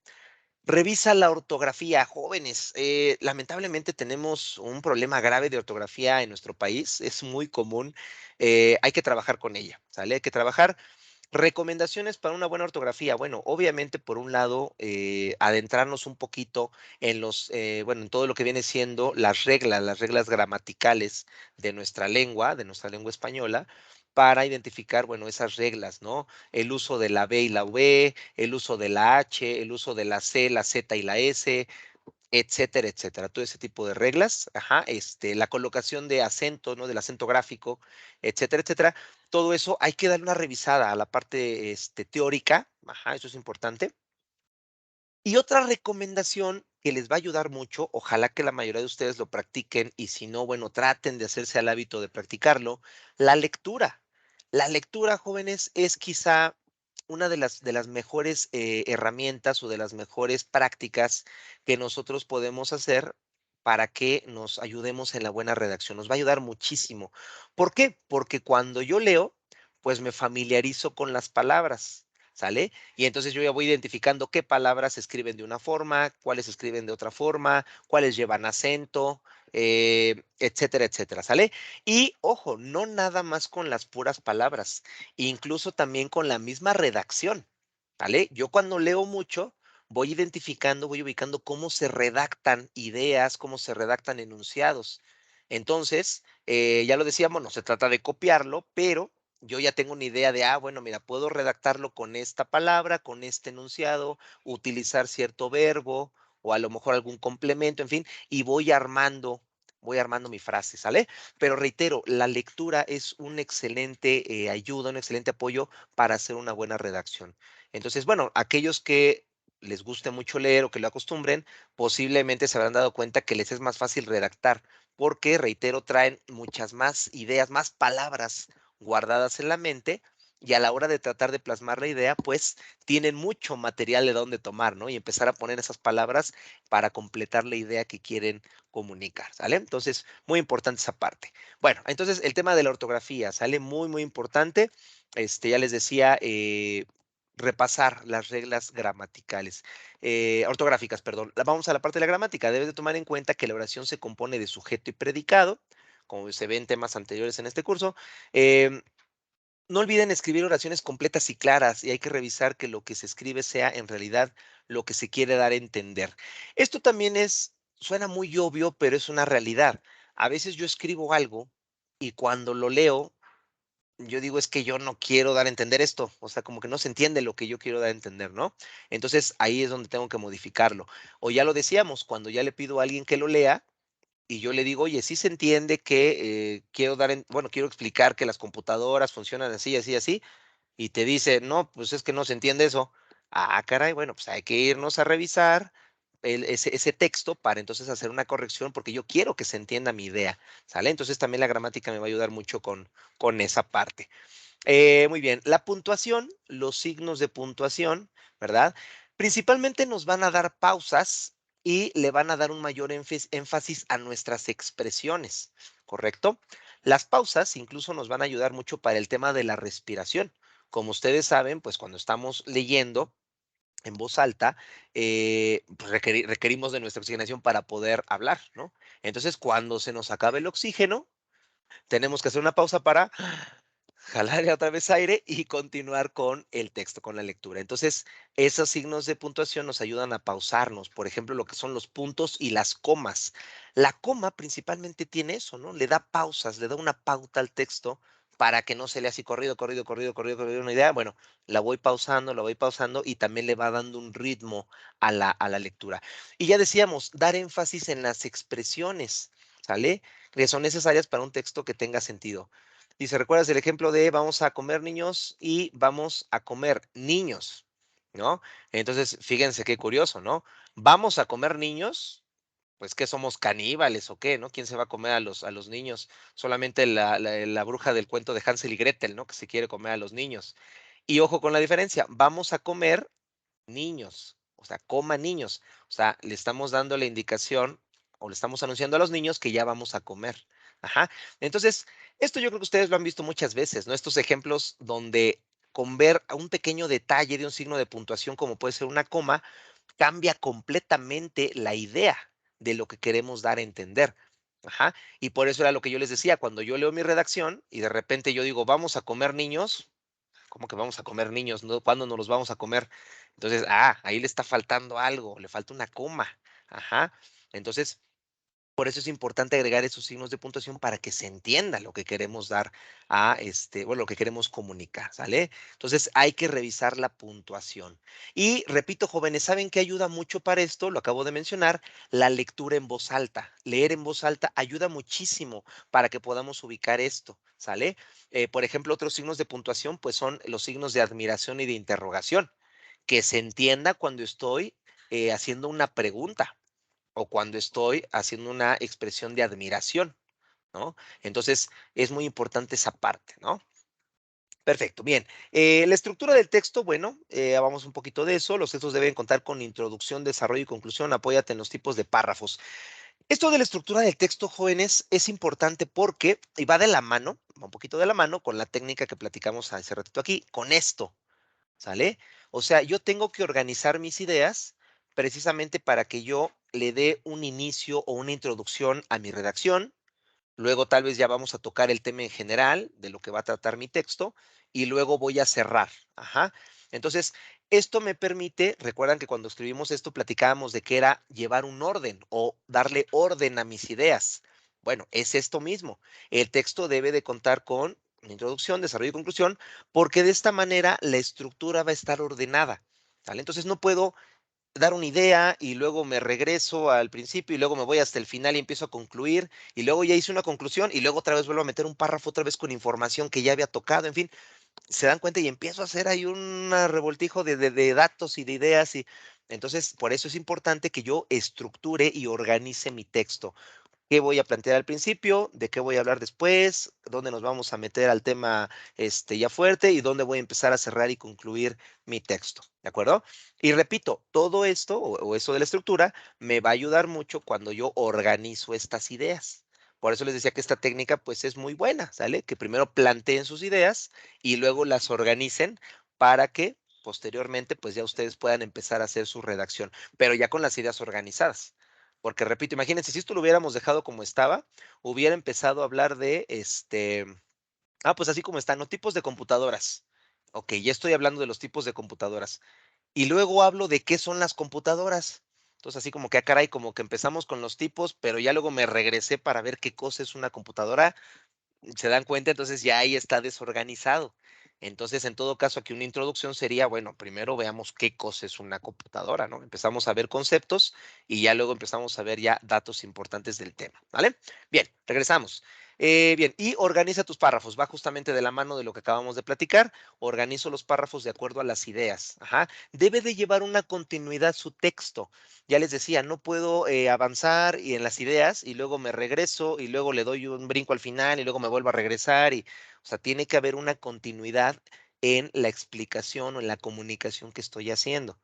Revisa la ortografía, jóvenes. Lamentablemente tenemos un problema grave de ortografía en nuestro país. Es muy común. Hay que trabajar con ella, ¿sale? Hay que trabajar. Recomendaciones para una buena ortografía. Bueno, obviamente, por un lado, adentrarnos un poquito bueno, en todo lo que viene siendo las reglas gramaticales de nuestra lengua española, para identificar, bueno, esas reglas, ¿no? El uso de la B y la V, el uso de la H, el uso de la C, la Z y la S, etcétera, etcétera. Todo ese tipo de reglas, ajá, la colocación de acento, ¿no? Del acento gráfico, etcétera, etcétera. Todo eso hay que darle una revisada a la parte, teórica, ajá, eso es importante. Y otra recomendación que les va a ayudar mucho, ojalá que la mayoría de ustedes lo practiquen y si no, bueno, traten de hacerse al hábito de practicarlo, la lectura. La lectura, jóvenes, es quizá una de las mejores herramientas o de las mejores prácticas que nosotros podemos hacer para que nos ayudemos en la buena redacción. Nos va a ayudar muchísimo. ¿Por qué? Porque cuando yo leo, pues me familiarizo con las palabras, ¿sale? Y entonces yo ya voy identificando qué palabras se escriben de una forma, cuáles se escriben de otra forma, cuáles llevan acento, etcétera, etcétera, ¿sale? Y ojo, no nada más con las puras palabras, incluso también con la misma redacción, ¿sale? Yo cuando leo mucho, voy identificando, voy ubicando cómo se redactan ideas, cómo se redactan enunciados. Entonces, ya lo decíamos, no se trata de copiarlo, pero yo ya tengo una idea de, bueno, mira, puedo redactarlo con esta palabra, con este enunciado, utilizar cierto verbo o a lo mejor algún complemento, en fin, y voy armando mi frase, ¿sale? Pero reitero, la lectura es un excelente ayuda, un excelente apoyo para hacer una buena redacción. Entonces, bueno, aquellos que les guste mucho leer o que lo acostumbren, posiblemente se habrán dado cuenta que les es más fácil redactar, porque, reitero, traen muchas más ideas, más palabras guardadas en la mente y a la hora de tratar de plasmar la idea, pues tienen mucho material de dónde tomar, ¿no? Y empezar a poner esas palabras para completar la idea que quieren comunicar, ¿sale? Entonces, muy importante esa parte. Bueno, entonces el tema de la ortografía sale muy, muy importante. Ya les decía, repasar las reglas gramaticales, ortográficas, perdón. Vamos a la parte de la gramática. Debes de tomar en cuenta que la oración se compone de sujeto y predicado, como se ve en temas anteriores en este curso. Em, no olviden escribir oraciones completas y claras, y hay que revisar que lo que se escribe sea en realidad lo que se quiere dar a entender. Esto también suena muy obvio, pero es una realidad. A veces yo escribo algo y cuando lo leo, yo digo, es que yo no quiero dar a entender esto, o sea, como que no se entiende lo que yo quiero dar a entender, ¿no? Entonces ahí es donde tengo que modificarlo. O ya lo decíamos, cuando ya le pido a alguien que lo lea, y yo le digo: "Oye, sí se entiende que, quiero explicar que las computadoras funcionan así, así, así", y te dice: "No, pues es que no se entiende eso". Ah, caray, bueno, pues hay que irnos a revisar ese texto para entonces hacer una corrección, porque yo quiero que se entienda mi idea, ¿sale? Entonces también la gramática me va a ayudar mucho con esa parte. Muy bien, la puntuación, los signos de puntuación, ¿verdad? Principalmente nos van a dar pausas y le van a dar un mayor énfasis a nuestras expresiones, ¿correcto? Las pausas incluso nos van a ayudar mucho para el tema de la respiración. Como ustedes saben, pues cuando estamos leyendo en voz alta, pues requerimos de nuestra oxigenación para poder hablar, ¿no? Entonces, cuando se nos acabe el oxígeno, tenemos que hacer una pausa para jalar otra vez aire y continuar con el texto, con la lectura. Entonces, esos signos de puntuación nos ayudan a pausarnos, por ejemplo, lo que son los puntos y las comas. La coma principalmente tiene eso, ¿no? Le da pausas, le da una pauta al texto para que no se lea así corrido, corrido, corrido, corrido, corrido una idea. Bueno, la voy pausando y también le va dando un ritmo a la lectura. Y ya decíamos, dar énfasis en las expresiones, ¿sale? Que son necesarias para un texto que tenga sentido. Dice, ¿recuerdas el ejemplo de vamos a comer niños y vamos a comer niños? ¿No? Entonces, fíjense qué curioso, ¿no? Vamos a comer niños, pues ¿qué somos caníbales o qué, no? ¿Quién se va a comer a los niños? Solamente la bruja del cuento de Hansel y Gretel, ¿no? Que se quiere comer a los niños. Y ojo con la diferencia, vamos a comer niños, o sea, coma niños. O sea, le estamos dando la indicación o le estamos anunciando a los niños que ya vamos a comer. Ajá. Entonces, esto yo creo que ustedes lo han visto muchas veces, ¿no? Estos ejemplos donde con ver a un pequeño detalle de un signo de puntuación, como puede ser una coma, cambia completamente la idea de lo que queremos dar a entender. Ajá. Y por eso era lo que yo les decía, cuando yo leo mi redacción y de repente yo digo, vamos a comer niños, ¿cómo que vamos a comer niños? ¿No? ¿Cuándo nos los vamos a comer? Entonces, ahí le está faltando algo, le falta una coma. Ajá. Entonces, por eso es importante agregar esos signos de puntuación para que se entienda lo que queremos dar bueno, lo que queremos comunicar, ¿sale? Entonces hay que revisar la puntuación. Y repito, jóvenes, ¿saben qué ayuda mucho para esto? Lo acabo de mencionar, la lectura en voz alta. Leer en voz alta ayuda muchísimo para que podamos ubicar esto, ¿sale? Por ejemplo, otros signos de puntuación, pues son los signos de admiración y de interrogación. Que se entienda cuando estoy haciendo una pregunta o cuando estoy haciendo una expresión de admiración, ¿no? Entonces, es muy importante esa parte, ¿no? Perfecto, bien. La estructura del texto, bueno, vamos un poquito de eso. Los textos deben contar con introducción, desarrollo y conclusión. Apóyate en los tipos de párrafos. Esto de la estructura del texto, jóvenes, es importante porque, y va de la mano, va un poquito de la mano con la técnica que platicamos hace ratito aquí, con esto, ¿sale? O sea, yo tengo que organizar mis ideas precisamente para que yo le dé un inicio o una introducción a mi redacción. Luego tal vez ya vamos a tocar el tema en general de lo que va a tratar mi texto y luego voy a cerrar. Ajá. Entonces, esto me permite, recuerdan que cuando escribimos esto platicábamos de que era llevar un orden o darle orden a mis ideas. Bueno, es esto mismo. El texto debe de contar con una introducción, desarrollo y conclusión, porque de esta manera la estructura va a estar ordenada. ¿Vale? Entonces no puedo dar una idea y luego me regreso al principio y luego me voy hasta el final y empiezo a concluir y luego ya hice una conclusión y luego otra vez vuelvo a meter un párrafo otra vez con información que ya había tocado, en fin, se dan cuenta y empiezo a hacer ahí un revoltijo de datos y de ideas y entonces por eso es importante que yo estructure y organice mi texto. qué voy a plantear al principio, de qué voy a hablar después, dónde nos vamos a meter al tema ya fuerte y dónde voy a empezar a cerrar y concluir mi texto, ¿de acuerdo? Y repito, todo esto o eso de la estructura me va a ayudar mucho cuando yo organizo estas ideas. Por eso les decía que esta técnica pues es muy buena, ¿sale? Que primero planteen sus ideas y luego las organicen para que posteriormente pues ya ustedes puedan empezar a hacer su redacción, pero ya con las ideas organizadas. Porque repito, imagínense, si esto lo hubiéramos dejado como estaba, hubiera empezado a hablar de pues así como están, ¿no? Tipos de computadoras. Ok, ya estoy hablando de los tipos de computadoras. Y luego hablo de qué son las computadoras. Entonces, así como que, caray, como que empezamos con los tipos, pero ya luego me regresé para ver qué cosa es una computadora. ¿Se dan cuenta? Entonces ya ahí está desorganizado. Entonces, en todo caso, aquí una introducción sería, bueno, primero veamos qué cosa es una computadora, ¿no? Empezamos a ver conceptos y ya luego empezamos a ver ya datos importantes del tema, ¿vale? Bien, regresamos. Bien, y organiza tus párrafos. Va justamente de la mano de lo que acabamos de platicar. Organizo los párrafos de acuerdo a las ideas. Ajá. Debe de llevar una continuidad su texto. Ya les decía, no puedo avanzar y en las ideas y luego me regreso y luego le doy un brinco al final y luego me vuelvo a regresar o sea, tiene que haber una continuidad en la explicación o en la comunicación que estoy haciendo.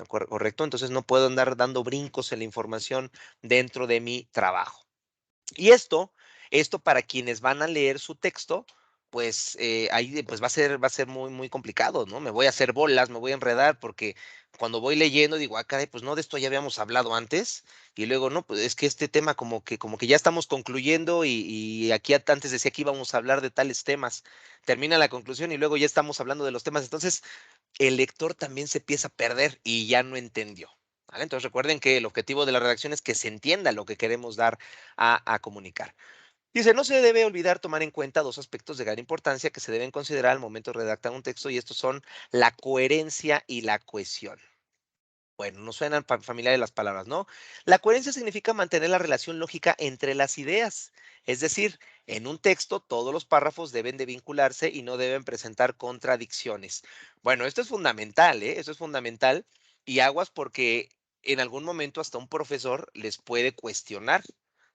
¿Correcto? Entonces no puedo andar dando brincos en la información dentro de mi trabajo. Y esto para quienes van a leer su texto, pues ahí pues va a ser muy, muy complicado, ¿no? Me voy a hacer bolas, me voy a enredar, porque cuando voy leyendo digo, caray, pues no, de esto ya habíamos hablado antes, y luego, no, pues es que este tema como que ya estamos concluyendo, y aquí antes decía que íbamos a hablar de tales temas, termina la conclusión y luego ya estamos hablando de los temas, entonces el lector también se empieza a perder y ya no entendió. ¿Vale? Entonces recuerden que el objetivo de la redacción es que se entienda lo que queremos dar a comunicar. Dice, no se debe olvidar tomar en cuenta dos aspectos de gran importancia que se deben considerar al momento de redactar un texto y estos son la coherencia y la cohesión. Bueno, nos suenan familiares las palabras, ¿no? La coherencia significa mantener la relación lógica entre las ideas. Es decir, en un texto todos los párrafos deben de vincularse y no deben presentar contradicciones. Bueno, esto es fundamental, ¿eh? Esto es fundamental y aguas porque en algún momento hasta un profesor les puede cuestionar.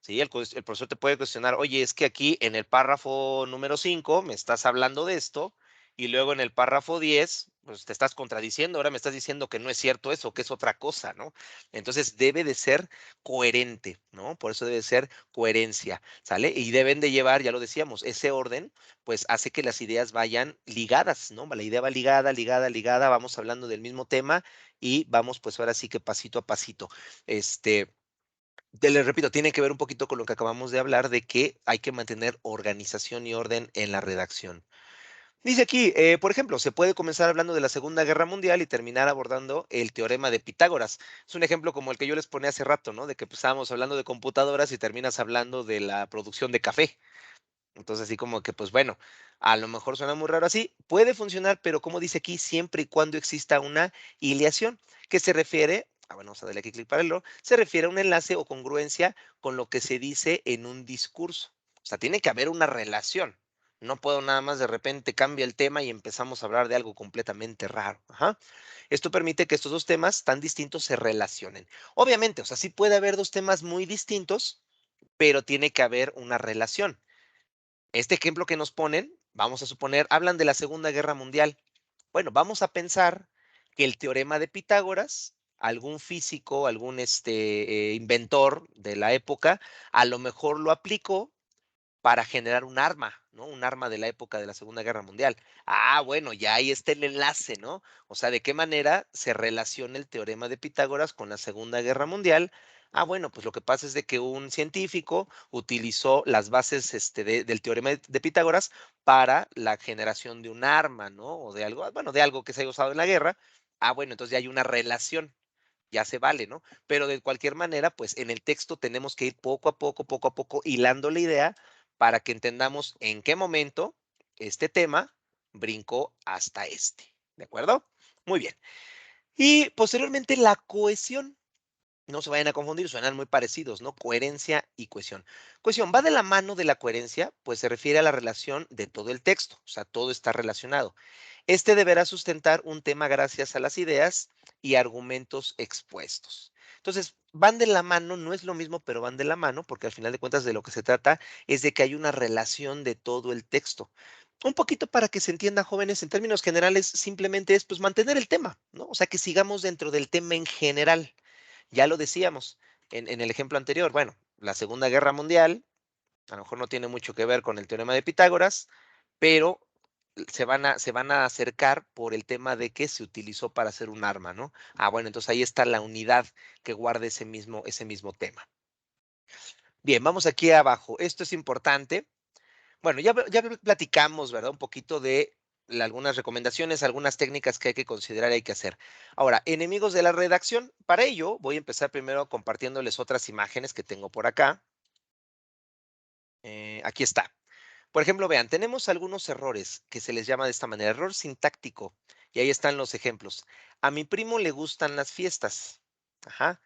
Sí, el profesor te puede cuestionar, oye, es que aquí en el párrafo número 5 me estás hablando de esto y luego en el párrafo 10 pues te estás contradiciendo, ahora me estás diciendo que no es cierto eso, que es otra cosa, ¿no? Entonces debe de ser coherente, ¿no? Por eso debe ser coherencia, ¿sale? Y deben de llevar, ya lo decíamos, ese orden, pues hace que las ideas vayan ligadas, ¿no? La idea va ligada, ligada, ligada, vamos hablando del mismo tema y vamos pues ahora sí que pasito a pasito. Les repito, tiene que ver un poquito con lo que acabamos de hablar de que hay que mantener organización y orden en la redacción. Dice aquí, por ejemplo, se puede comenzar hablando de la Segunda Guerra Mundial y terminar abordando el teorema de Pitágoras. Es un ejemplo como el que yo les ponía hace rato, ¿no? De que pues, estábamos hablando de computadoras y terminas hablando de la producción de café. Entonces, así como que, pues bueno, a lo mejor suena muy raro así, puede funcionar, pero como dice aquí, siempre y cuando exista una hilación, que se refiere, bueno, vamos a darle aquí clic para verlo, se refiere a un enlace o congruencia con lo que se dice en un discurso. O sea, tiene que haber una relación. No puedo nada más de repente cambia el tema y empezamos a hablar de algo completamente raro. Ajá. Esto permite que estos dos temas tan distintos se relacionen. Obviamente, o sea, sí puede haber dos temas muy distintos, pero tiene que haber una relación. Este ejemplo que nos ponen, vamos a suponer, hablan de la Segunda Guerra Mundial. Bueno, vamos a pensar que el teorema de Pitágoras, algún físico, algún inventor de la época, a lo mejor lo aplicó para generar un arma, ¿no? Un arma de la época de la Segunda Guerra Mundial. Bueno, ya ahí está el enlace, ¿no? O sea, ¿de qué manera se relaciona el teorema de Pitágoras con la Segunda Guerra Mundial? Bueno, pues lo que pasa es de que un científico utilizó las bases del teorema de Pitágoras para la generación de un arma, ¿no? O de algo, bueno, de algo que se haya usado en la guerra. Bueno, entonces ya hay una relación, ya se vale, ¿no? Pero de cualquier manera, pues en el texto tenemos que ir poco a poco, hilando la idea para que entendamos en qué momento este tema brincó hasta este. ¿De acuerdo? Muy bien. Y posteriormente la cohesión. No se vayan a confundir, suenan muy parecidos, ¿no? Coherencia y cohesión. Cohesión va de la mano de la coherencia, pues se refiere a la relación de todo el texto, o sea, todo está relacionado. Este deberá sustentar un tema gracias a las ideas y argumentos expuestos. Entonces, van de la mano, no es lo mismo, pero van de la mano, porque al final de cuentas de lo que se trata es de que hay una relación de todo el texto. Un poquito para que se entienda, jóvenes, en términos generales, simplemente es pues mantener el tema, ¿no? O sea, que sigamos dentro del tema en general. Ya lo decíamos en el ejemplo anterior, bueno, la Segunda Guerra Mundial, a lo mejor no tiene mucho que ver con el teorema de Pitágoras, pero se van a acercar por el tema de que se utilizó para hacer un arma, ¿no? Ah, bueno, entonces ahí está la unidad que guarda ese mismo tema. Bien, vamos aquí abajo. Esto es importante. Bueno, ya platicamos, ¿verdad? Un poquito de algunas recomendaciones, algunas técnicas que hay que considerar y hay que hacer. Ahora, enemigos de la redacción. Para ello, voy a empezar primero compartiéndoles otras imágenes que tengo por acá. Aquí está. Por ejemplo, vean, tenemos algunos errores que se les llama de esta manera, error sintáctico. Y ahí están los ejemplos. A mi primo le gustan las fiestas. Ajá.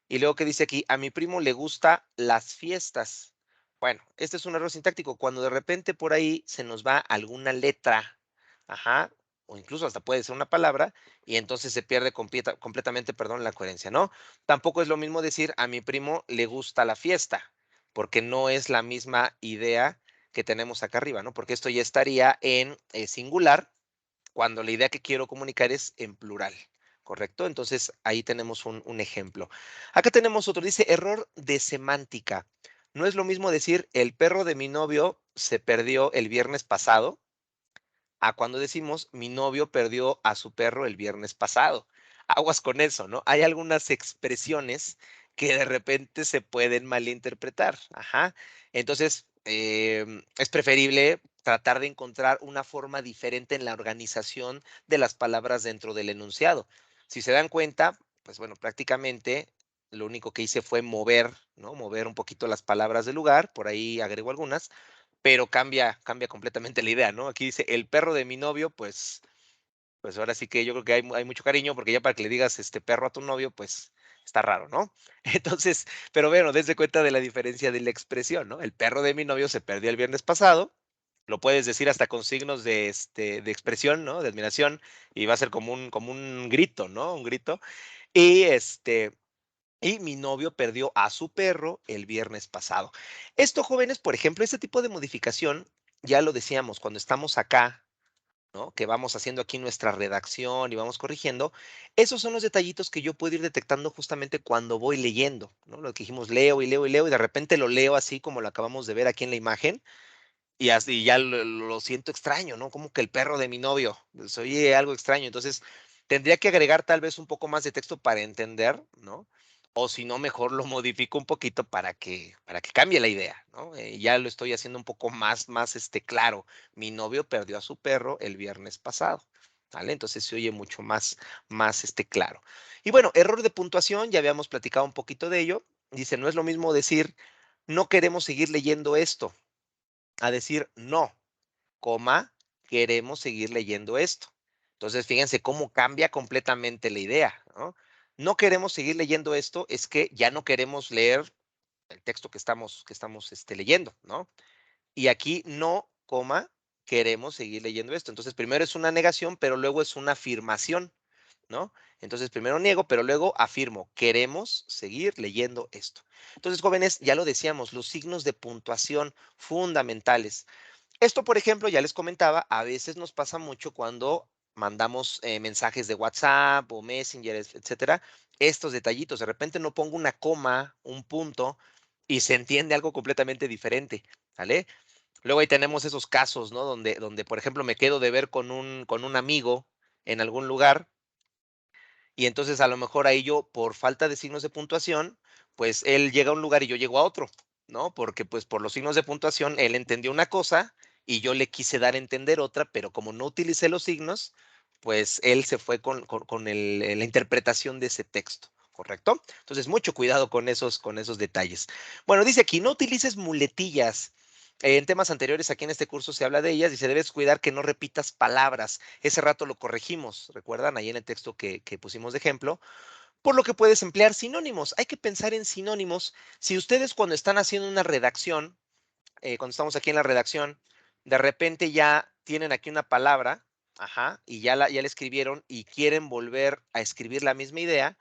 Y luego que dice aquí, a mi primo le gusta las fiestas. Bueno, este es un error sintáctico. Cuando de repente por ahí se nos va alguna letra, ajá, o incluso hasta puede ser una palabra, y entonces se pierde completamente, perdón, la coherencia, ¿no? Tampoco es lo mismo decir a mi primo le gusta la fiesta, porque no es la misma idea que tenemos acá arriba, ¿no? Porque esto ya estaría en singular cuando la idea que quiero comunicar es en plural, ¿correcto? Entonces ahí tenemos un ejemplo. Acá tenemos otro, dice error de semántica. No es lo mismo decir el perro de mi novio se perdió el viernes pasado a cuando decimos mi novio perdió a su perro el viernes pasado. Aguas con eso, ¿no? Hay algunas expresiones que de repente se pueden malinterpretar. Ajá. Entonces, es preferible tratar de encontrar una forma diferente en la organización de las palabras dentro del enunciado. Si se dan cuenta, pues bueno, prácticamente lo único que hice fue mover, ¿no? Mover un poquito las palabras del lugar, por ahí agrego algunas, pero cambia completamente la idea, ¿no? Aquí dice: "El perro de mi novio", pues ahora sí que yo creo que hay mucho cariño, porque ya para que le digas, perro a tu novio, pues está raro, ¿no? Entonces, pero bueno, des de cuenta de la diferencia de la expresión, ¿no? El perro de mi novio se perdió el viernes pasado, lo puedes decir hasta con signos de expresión, ¿no? De admiración, y va a ser como un grito, ¿no? Un grito. Y, y mi novio perdió a su perro el viernes pasado. Esto, jóvenes, por ejemplo, este tipo de modificación, ya lo decíamos, cuando estamos acá, ¿no? Que vamos haciendo aquí nuestra redacción y vamos corrigiendo, esos son los detallitos que yo puedo ir detectando justamente cuando voy leyendo, ¿no? Lo que dijimos, leo y leo y leo, y de repente lo leo así como lo acabamos de ver aquí en la imagen, y así ya lo siento extraño, ¿no? Como que el perro de mi novio, se oye algo extraño. Entonces, tendría que agregar tal vez un poco más de texto para entender, ¿no? O si no, mejor lo modifico un poquito para que cambie la idea, ¿no? Ya lo estoy haciendo un poco más claro. Mi novio perdió a su perro el viernes pasado, ¿vale? Entonces se oye mucho más claro. Y bueno, error de puntuación, ya habíamos platicado un poquito de ello. Dice, no es lo mismo decir, no queremos seguir leyendo esto, a decir no, coma, queremos seguir leyendo esto. Entonces, fíjense cómo cambia completamente la idea, ¿no? No queremos seguir leyendo esto, es que ya no queremos leer el texto que estamos leyendo, ¿no? Y aquí no, coma, queremos seguir leyendo esto. Entonces, primero es una negación, pero luego es una afirmación, ¿no? Entonces, primero niego, pero luego afirmo, queremos seguir leyendo esto. Entonces, jóvenes, ya lo decíamos, los signos de puntuación fundamentales. Esto, por ejemplo, ya les comentaba, a veces nos pasa mucho cuando mandamos mensajes de WhatsApp o Messenger, etcétera, estos detallitos. De repente no pongo una coma, un punto y se entiende algo completamente diferente, ¿vale? Luego ahí tenemos esos casos, ¿no? Donde, por ejemplo, me quedo de ver con un amigo en algún lugar y entonces a lo mejor ahí yo, por falta de signos de puntuación, pues él llega a un lugar y yo llego a otro, ¿no? Porque pues por los signos de puntuación él entendió una cosa y yo le quise dar a entender otra, pero como no utilicé los signos, pues él se fue con la interpretación de ese texto. ¿Correcto? Entonces, mucho cuidado con esos detalles. Bueno, dice aquí, no utilices muletillas. En temas anteriores, aquí en este curso se habla de ellas. Dice, debes cuidar que no repitas palabras. Ese rato lo corregimos, ¿recuerdan? Ahí en el texto que pusimos de ejemplo. Por lo que puedes emplear sinónimos. Hay que pensar en sinónimos. Si ustedes cuando están haciendo una redacción, cuando estamos aquí en la redacción, de repente ya tienen aquí una palabra, ajá, y ya la escribieron y quieren volver a escribir la misma idea,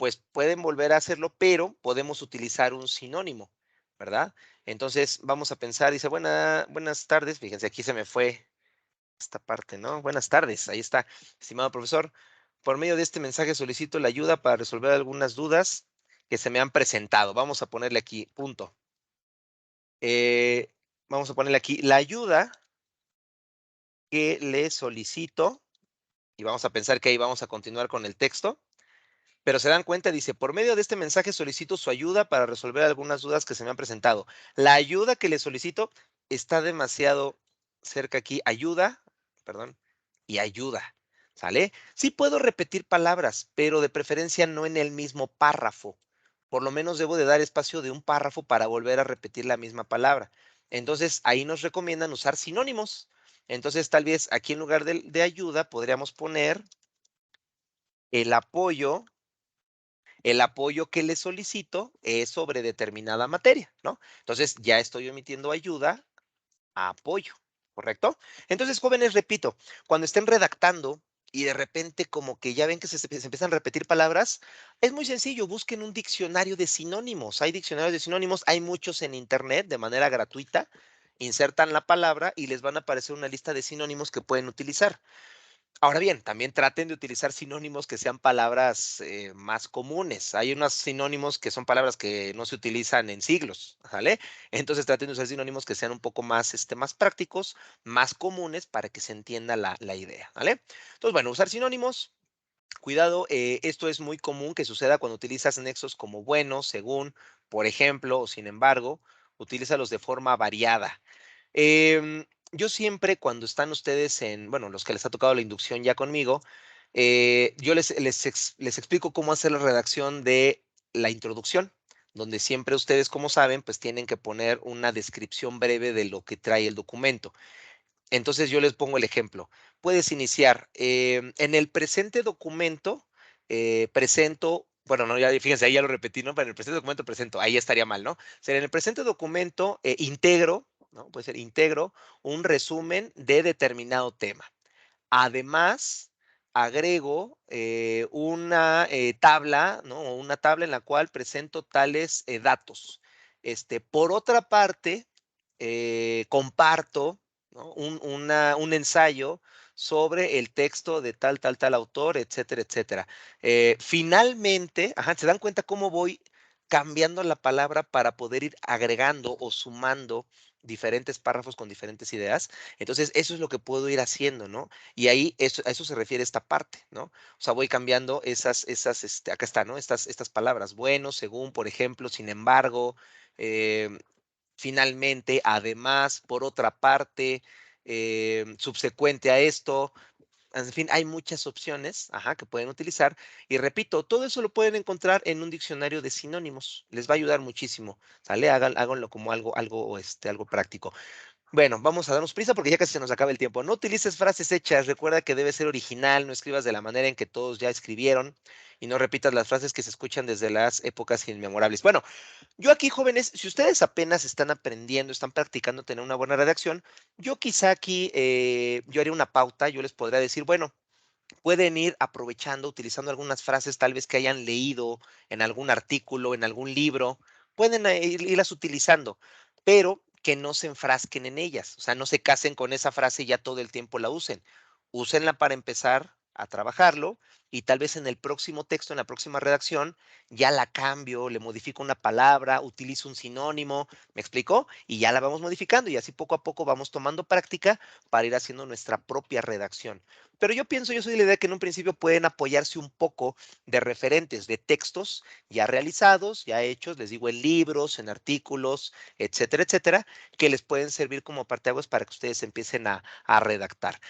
pues pueden volver a hacerlo, pero podemos utilizar un sinónimo, ¿verdad? Entonces, vamos a pensar, dice, buenas tardes, fíjense, aquí se me fue esta parte, ¿no? Buenas tardes, ahí está, estimado profesor. Por medio de este mensaje solicito la ayuda para resolver algunas dudas que se me han presentado. Vamos a ponerle aquí, punto. Vamos a ponerle aquí la ayuda que le solicito, y vamos a pensar que ahí vamos a continuar con el texto. Pero se dan cuenta, dice, por medio de este mensaje solicito su ayuda para resolver algunas dudas que se me han presentado. La ayuda que le solicito está demasiado cerca aquí. Ayuda, perdón, y ayuda. ¿Sale? Sí puedo repetir palabras, pero de preferencia no en el mismo párrafo. Por lo menos debo de dar espacio de un párrafo para volver a repetir la misma palabra. Entonces, ahí nos recomiendan usar sinónimos. Entonces, tal vez aquí en lugar de ayuda podríamos poner el apoyo que le solicito es sobre determinada materia, ¿no? Entonces, ya estoy omitiendo ayuda a apoyo, ¿correcto? Entonces, jóvenes, repito, cuando estén redactando y de repente como que ya ven que se empiezan a repetir palabras, es muy sencillo, busquen un diccionario de sinónimos. Hay diccionarios de sinónimos, hay muchos en internet de manera gratuita. Insertan la palabra y les van a aparecer una lista de sinónimos que pueden utilizar. Ahora bien, también traten de utilizar sinónimos que sean palabras más comunes. Hay unos sinónimos que son palabras que no se utilizan en siglos, ¿vale? Entonces traten de usar sinónimos que sean un poco más, más prácticos, más comunes para que se entienda la idea, ¿vale? Entonces, bueno, usar sinónimos. Cuidado, esto es muy común que suceda cuando utilizas nexos como bueno, según, por ejemplo, o sin embargo, utilízalos de forma variada. Yo siempre cuando están ustedes bueno, los que les ha tocado la inducción ya conmigo, yo les explico cómo hacer la redacción de la introducción, donde siempre ustedes, como saben, pues tienen que poner una descripción breve de lo que trae el documento. Entonces yo les pongo el ejemplo. Puedes iniciar en el presente documento, presento, bueno, no, ya fíjense, ahí ya lo repetí, ¿no? Pero en el presente documento presento, ahí estaría mal, ¿no? Sería en el presente documento integro, ¿no? Puede ser integro un resumen de determinado tema. Además, agrego una tabla, ¿no? O una tabla en la cual presento tales datos. Por otra parte, comparto, ¿no? Un ensayo sobre el texto de tal autor, etcétera, etcétera. Finalmente, ajá, ¿se dan cuenta cómo voy cambiando la palabra para poder ir agregando o sumando diferentes párrafos con diferentes ideas? Entonces, eso es lo que puedo ir haciendo, ¿no? Y ahí a eso se refiere esta parte, ¿no? O sea, voy cambiando acá está, ¿no? Estas palabras, bueno, según, por ejemplo, sin embargo, em, finalmente, además, por otra parte, subsecuente a esto. En fin, hay muchas opciones, ajá, que pueden utilizar. Y repito, todo eso lo pueden encontrar en un diccionario de sinónimos. Les va a ayudar muchísimo, ¿sale? Háganlo como algo práctico. Bueno, vamos a darnos prisa porque ya casi se nos acaba el tiempo. No utilices frases hechas, recuerda que debe ser original, no escribas de la manera en que todos ya escribieron y no repitas las frases que se escuchan desde las épocas inmemorables. Bueno, yo aquí, jóvenes, si ustedes apenas están aprendiendo, están practicando tener una buena redacción, yo quizá aquí, yo haría una pauta, yo les podría decir, bueno, pueden ir aprovechando, utilizando algunas frases tal vez que hayan leído en algún artículo, en algún libro, pueden irlas utilizando, pero que no se enfrasquen en ellas, o sea, no se casen con esa frase y ya todo el tiempo la usen. Úsenla para empezar a trabajarlo y tal vez en el próximo texto, en la próxima redacción, ya la cambio, le modifico una palabra, utilizo un sinónimo, ¿me explicó? Y ya la vamos modificando y así poco a poco vamos tomando práctica para ir haciendo nuestra propia redacción. Pero yo soy de la idea que en un principio pueden apoyarse un poco de referentes, de textos ya realizados, ya hechos, les digo, en libros, en artículos, etcétera, etcétera, que les pueden servir como parteaguas para que ustedes empiecen a redactar.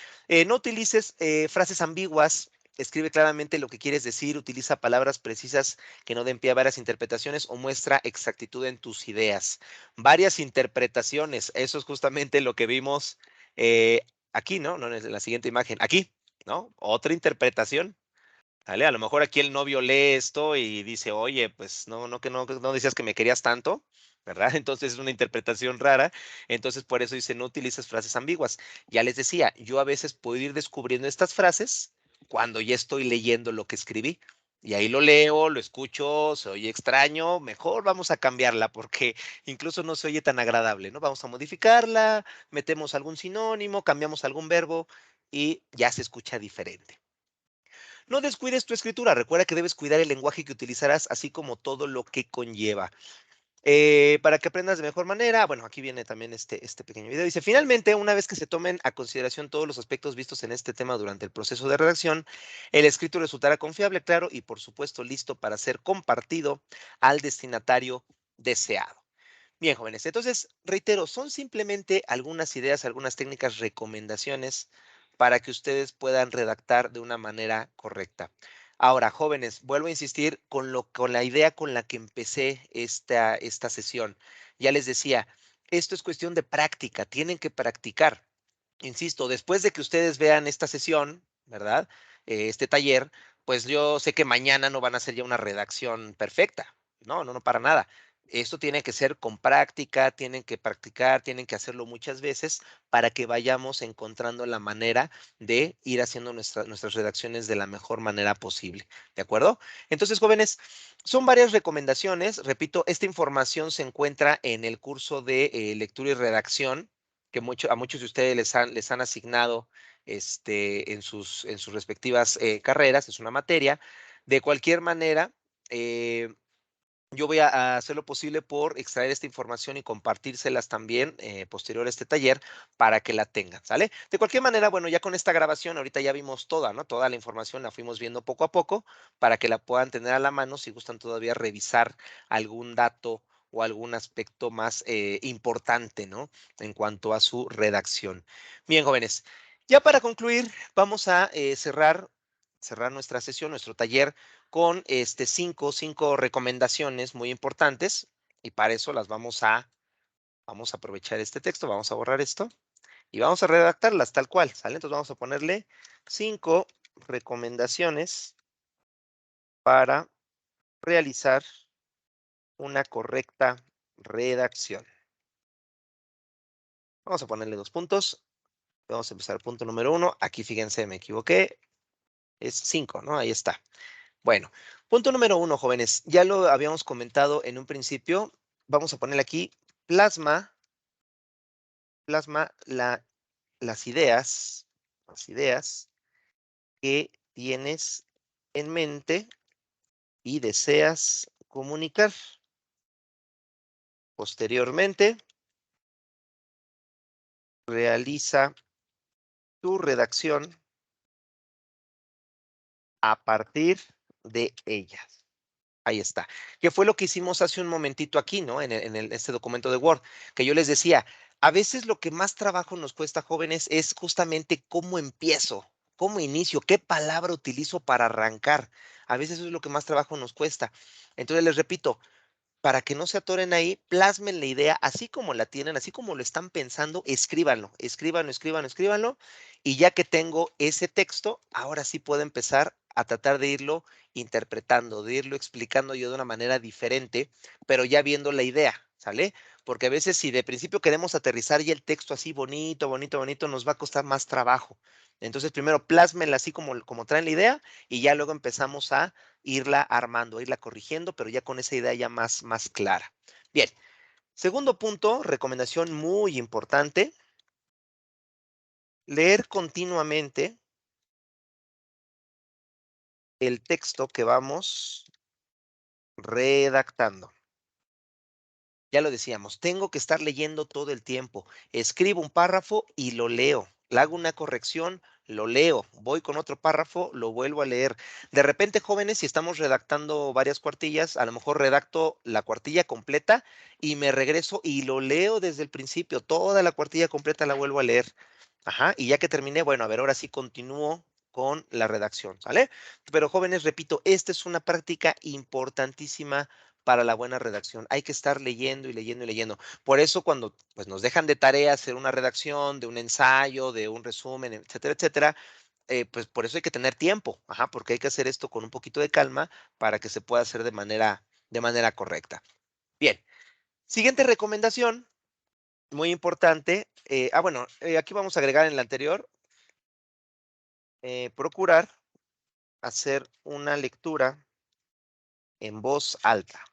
No utilices frases ambiguas. Escribe claramente lo que quieres decir, utiliza palabras precisas que no den pie a varias interpretaciones o muestra exactitud en tus ideas. Varias interpretaciones, eso es justamente lo que vimos eh, aquí, ¿no? No en la siguiente imagen, aquí. ¿No? Otra interpretación, ¿vale? A lo mejor aquí el novio lee esto y dice, oye, pues que no decías que me querías tanto, ¿verdad? Entonces es una interpretación rara. Entonces por eso dice, no utilices frases ambiguas. Ya les decía, yo a veces puedo ir descubriendo estas frases cuando ya estoy leyendo lo que escribí. Y ahí lo leo, lo escucho, se oye extraño, mejor vamos a cambiarla porque incluso no se oye tan agradable, ¿no? Vamos a modificarla, metemos algún sinónimo, cambiamos algún verbo y ya se escucha diferente. No descuides tu escritura, recuerda que debes cuidar el lenguaje que utilizarás, así como todo lo que conlleva. Para que aprendas de mejor manera, bueno, aquí viene también este pequeño video. Dice, finalmente, una vez que se tomen a consideración todos los aspectos vistos en este tema durante el proceso de redacción, el escrito resultará confiable, claro y, por supuesto, listo para ser compartido al destinatario deseado. Bien, jóvenes, entonces, reitero, son simplemente algunas ideas, algunas técnicas, recomendaciones para que ustedes puedan redactar de una manera correcta. Ahora, jóvenes, vuelvo a insistir con la idea con la que empecé esta sesión. Ya les decía, esto es cuestión de práctica, tienen que practicar. Insisto, después de que ustedes vean esta sesión, ¿verdad? Este taller, pues yo sé que mañana no van a hacer ya una redacción perfecta. No, no, no, para nada. Esto tiene que ser con práctica, tienen que practicar, tienen que hacerlo muchas veces para que vayamos encontrando la manera de ir haciendo nuestras redacciones de la mejor manera posible. ¿De acuerdo? Entonces, jóvenes, son varias recomendaciones. Repito, esta información se encuentra en el curso de lectura y redacción que a muchos de ustedes les han asignado en sus respectivas carreras, es una materia. De cualquier manera, yo voy a hacer lo posible por extraer esta información y compartírselas también posterior a este taller para que la tengan, ¿sale? De cualquier manera, bueno, ya con esta grabación, ahorita ya vimos toda, ¿no? Toda la información la fuimos viendo poco a poco para que la puedan tener a la mano si gustan todavía revisar algún dato o algún aspecto más importante, ¿no? En cuanto a su redacción. Bien, jóvenes, ya para concluir, vamos a cerrar nuestra sesión, nuestro taller con cinco recomendaciones muy importantes y para eso vamos a aprovechar este texto, vamos a borrar esto y vamos a redactarlas tal cual, ¿sale? Entonces vamos a ponerle 5 recomendaciones para realizar una correcta redacción. Vamos a ponerle 2 puntos. Vamos a empezar punto número 1. Aquí fíjense, me equivoqué. Es 5, ¿no? Ahí está. Bueno, punto número 1, jóvenes. Ya lo habíamos comentado en un principio. Vamos a ponerle aquí plasma, plasma las ideas que tienes en mente y deseas comunicar. Posteriormente, realiza tu redacción a partir de ellas. Ahí está. ¿Qué fue lo que hicimos hace un momentito aquí, ¿no? Este documento de Word, que yo les decía, a veces lo que más trabajo nos cuesta, jóvenes, es justamente cómo empiezo, cómo inicio, qué palabra utilizo para arrancar. A veces eso es lo que más trabajo nos cuesta. Entonces, les repito, para que no se atoren ahí, plasmen la idea así como la tienen, así como lo están pensando, escríbanlo, escríbanlo, escríbanlo, escríbanlo. Y ya que tengo ese texto, ahora sí puedo empezar a tratar de irlo interpretando, de irlo explicando yo de una manera diferente, pero ya viendo la idea, ¿sale? Porque a veces si de principio queremos aterrizar y el texto así bonito, bonito, bonito, nos va a costar más trabajo. Entonces, primero plásmenla así como traen la idea y ya luego empezamos a irla armando, irla corrigiendo, pero ya con esa idea ya más clara. Bien, segundo punto, recomendación muy importante, leer continuamente el texto que vamos redactando. Ya lo decíamos, tengo que estar leyendo todo el tiempo. Escribo un párrafo y lo leo. Le hago una corrección, lo leo. Voy con otro párrafo, lo vuelvo a leer. De repente, jóvenes, si estamos redactando varias cuartillas, a lo mejor redacto la cuartilla completa y me regreso y lo leo desde el principio. Toda la cuartilla completa la vuelvo a leer. Ajá, y ya que terminé, bueno, a ver, ahora sí continúo con la redacción, ¿sale? Pero jóvenes, repito, esta es una práctica importantísima para la buena redacción. Hay que estar leyendo y leyendo y leyendo. Por eso cuando pues, nos dejan de tarea hacer una redacción, de un ensayo, de un resumen, etcétera, etcétera, pues por eso hay que tener tiempo, ajá, porque hay que hacer esto con un poquito de calma para que se pueda hacer de manera correcta. Bien, siguiente recomendación, muy importante. Bueno, aquí vamos a agregar en la anterior, procurar hacer una lectura en voz alta.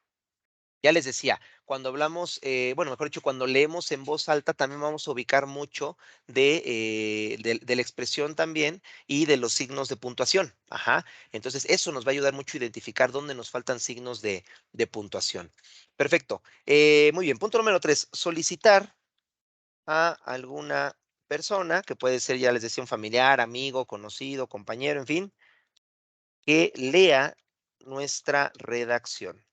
Ya les decía, cuando hablamos, bueno, mejor dicho, cuando leemos en voz alta, también vamos a ubicar mucho de la expresión también y de los signos de puntuación. Ajá. Entonces, eso nos va a ayudar mucho a identificar dónde nos faltan signos de puntuación. Perfecto. Muy bien. Punto número 3, solicitar a alguna persona, que puede ser, ya les decía, un familiar, amigo, conocido, compañero, en fin, que lea nuestra redacción.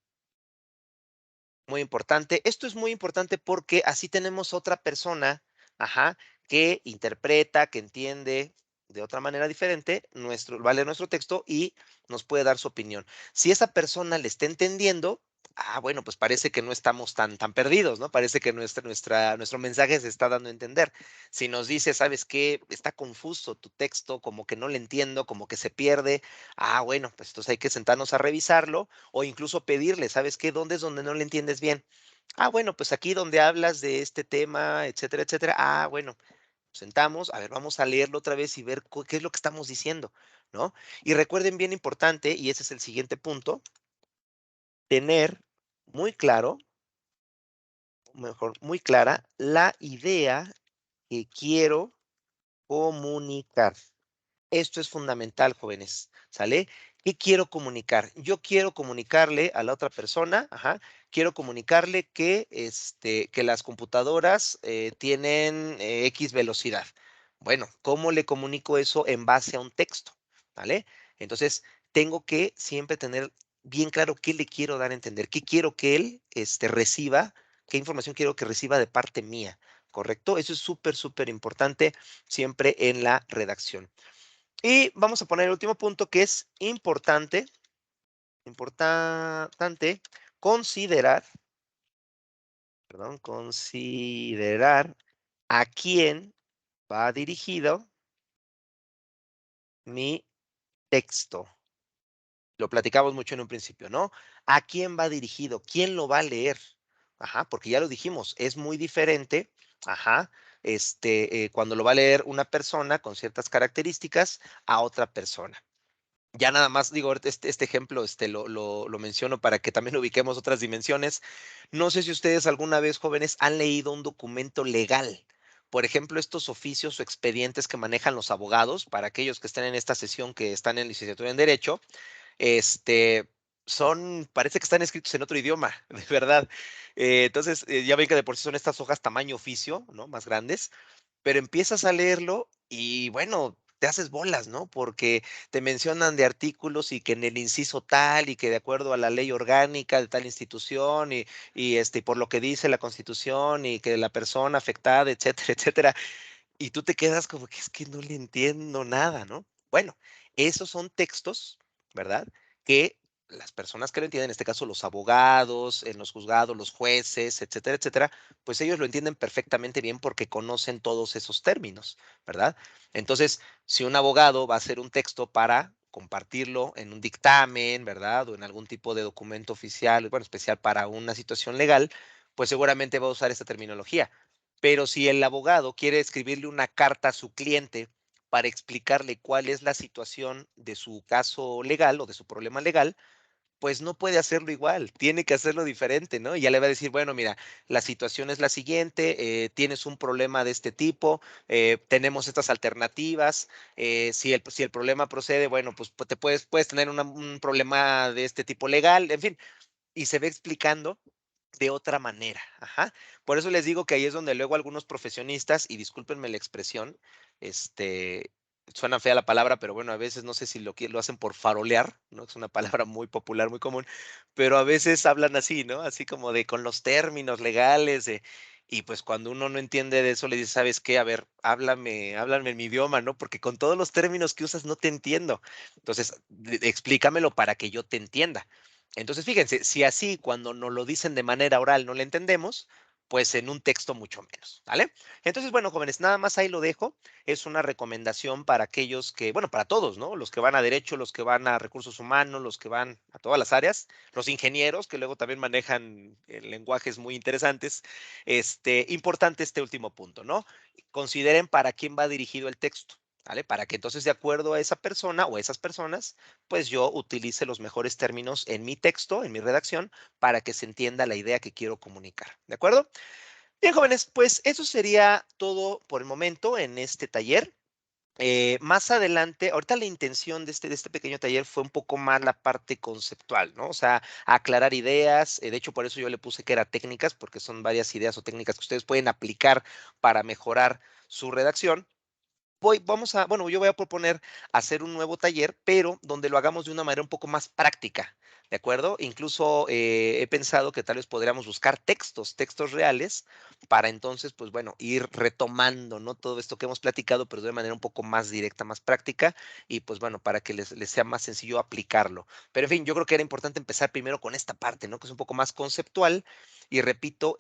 Muy importante. Esto es muy importante porque así tenemos otra persona, ajá, que interpreta, que entiende de otra manera diferente va a leer nuestro texto y nos puede dar su opinión. Si esa persona le está entendiendo, bueno, pues parece que no estamos tan perdidos, ¿no? Parece que nuestro mensaje se está dando a entender. Si nos dice, ¿sabes qué? Está confuso tu texto, como que no le entiendo, como que se pierde. Bueno, pues entonces hay que sentarnos a revisarlo o incluso pedirle, ¿sabes qué? ¿Dónde es donde no le entiendes bien? Bueno, pues aquí donde hablas de este tema, etcétera, etcétera. Bueno, sentamos, a ver, vamos a leerlo otra vez y ver qué es lo que estamos diciendo, ¿no? Y recuerden bien importante, y ese es el siguiente punto, tener muy claro, mejor, muy clara la idea que quiero comunicar. Esto es fundamental, jóvenes, ¿sale? ¿Qué quiero comunicar? Yo quiero comunicarle a la otra persona, quiero comunicarle que las computadoras tienen X velocidad. Bueno, ¿cómo le comunico eso en base a un texto? ¿Vale? Entonces, tengo que siempre tener bien claro qué le quiero dar a entender, qué quiero que él reciba, qué información quiero que reciba de parte mía, ¿correcto? Eso es súper, súper importante siempre en la redacción. Y vamos a poner el último punto que es importante considerar, perdón, considerar a quién va dirigido mi texto. Lo platicamos mucho en un principio, ¿no? ¿A quién va dirigido? ¿Quién lo va a leer? Porque ya lo dijimos, es muy diferente, ajá, cuando lo va a leer una persona con ciertas características a otra persona. Ya nada más digo, ahorita este ejemplo lo menciono para que también ubiquemos otras dimensiones. No sé si ustedes alguna vez, jóvenes, han leído un documento legal. Por ejemplo, estos oficios o expedientes que manejan los abogados, para aquellos que estén en esta sesión, que están en licenciatura en Derecho, parece que están escritos en otro idioma, de verdad. Entonces, ya ven que de por sí son estas hojas tamaño oficio, ¿no? Más grandes, pero empiezas a leerlo y bueno, te haces bolas, ¿no? Porque te mencionan de artículos y que en el inciso tal y que de acuerdo a la ley orgánica de tal institución y por lo que dice la Constitución y que la persona afectada, etcétera, etcétera, y tú te quedas como que es que no le entiendo nada, ¿no? Bueno, esos son textos, ¿verdad? Que las personas que lo entienden, en este caso los abogados, en los juzgados, los jueces, etcétera, etcétera, pues ellos lo entienden perfectamente bien porque conocen todos esos términos, ¿verdad? Entonces, si un abogado va a hacer un texto para compartirlo en un dictamen, ¿verdad? O en algún tipo de documento oficial, bueno, especial para una situación legal, pues seguramente va a usar esta terminología. Pero si el abogado quiere escribirle una carta a su cliente para explicarle cuál es la situación de su caso legal o de su problema legal, pues no puede hacerlo igual, tiene que hacerlo diferente, ¿no? Y ya le va a decir, bueno, mira, la situación es la siguiente, tienes un problema de este tipo, tenemos estas alternativas, si el problema procede, bueno, pues puedes tener un problema de este tipo legal, en fin, y se ve explicando de otra manera, Por eso les digo que ahí es donde luego algunos profesionistas, y discúlpenme la expresión, suena fea la palabra, pero bueno, a veces no sé si lo hacen por farolear, ¿no? Es una palabra muy popular, muy común, pero a veces hablan así, ¿no? Así como de con los términos legales, y pues cuando uno no entiende de eso, le dice, ¿sabes qué? A ver, háblame en mi idioma, ¿no? Porque con todos los términos que usas no te entiendo. Entonces, explícamelo para que yo te entienda. Entonces, fíjense, si así cuando nos lo dicen de manera oral no le entendemos, pues en un texto mucho menos, ¿vale? Entonces, bueno, jóvenes, nada más ahí lo dejo. Es una recomendación para aquellos que, bueno, para todos, ¿no? Los que van a derecho, los que van a recursos humanos, los que van a todas las áreas, los ingenieros que luego también manejan lenguajes muy interesantes. Importante este último punto, ¿no? Consideren para quién va dirigido el texto. ¿vale? Para que entonces, de acuerdo a esa persona o esas personas, pues yo utilice los mejores términos en mi texto, en mi redacción, para que se entienda la idea que quiero comunicar, ¿de acuerdo? Bien, jóvenes, pues eso sería todo por el momento en este taller. Más adelante, ahorita la intención de este pequeño taller fue un poco más la parte conceptual, ¿no? O sea, aclarar ideas. De hecho, por eso yo le puse que era técnicas, porque son varias ideas o técnicas que ustedes pueden aplicar para mejorar su redacción. Bueno, yo voy a proponer hacer un nuevo taller, pero donde lo hagamos de una manera un poco más práctica, ¿de acuerdo? Incluso he pensado que tal vez podríamos buscar textos reales, para entonces, pues bueno, ir retomando, ¿no? Todo esto que hemos platicado, pero de una manera un poco más directa, más práctica, y pues bueno, para que les sea más sencillo aplicarlo. Pero en fin, yo creo que era importante empezar primero con esta parte, ¿no? Que es un poco más conceptual, y repito,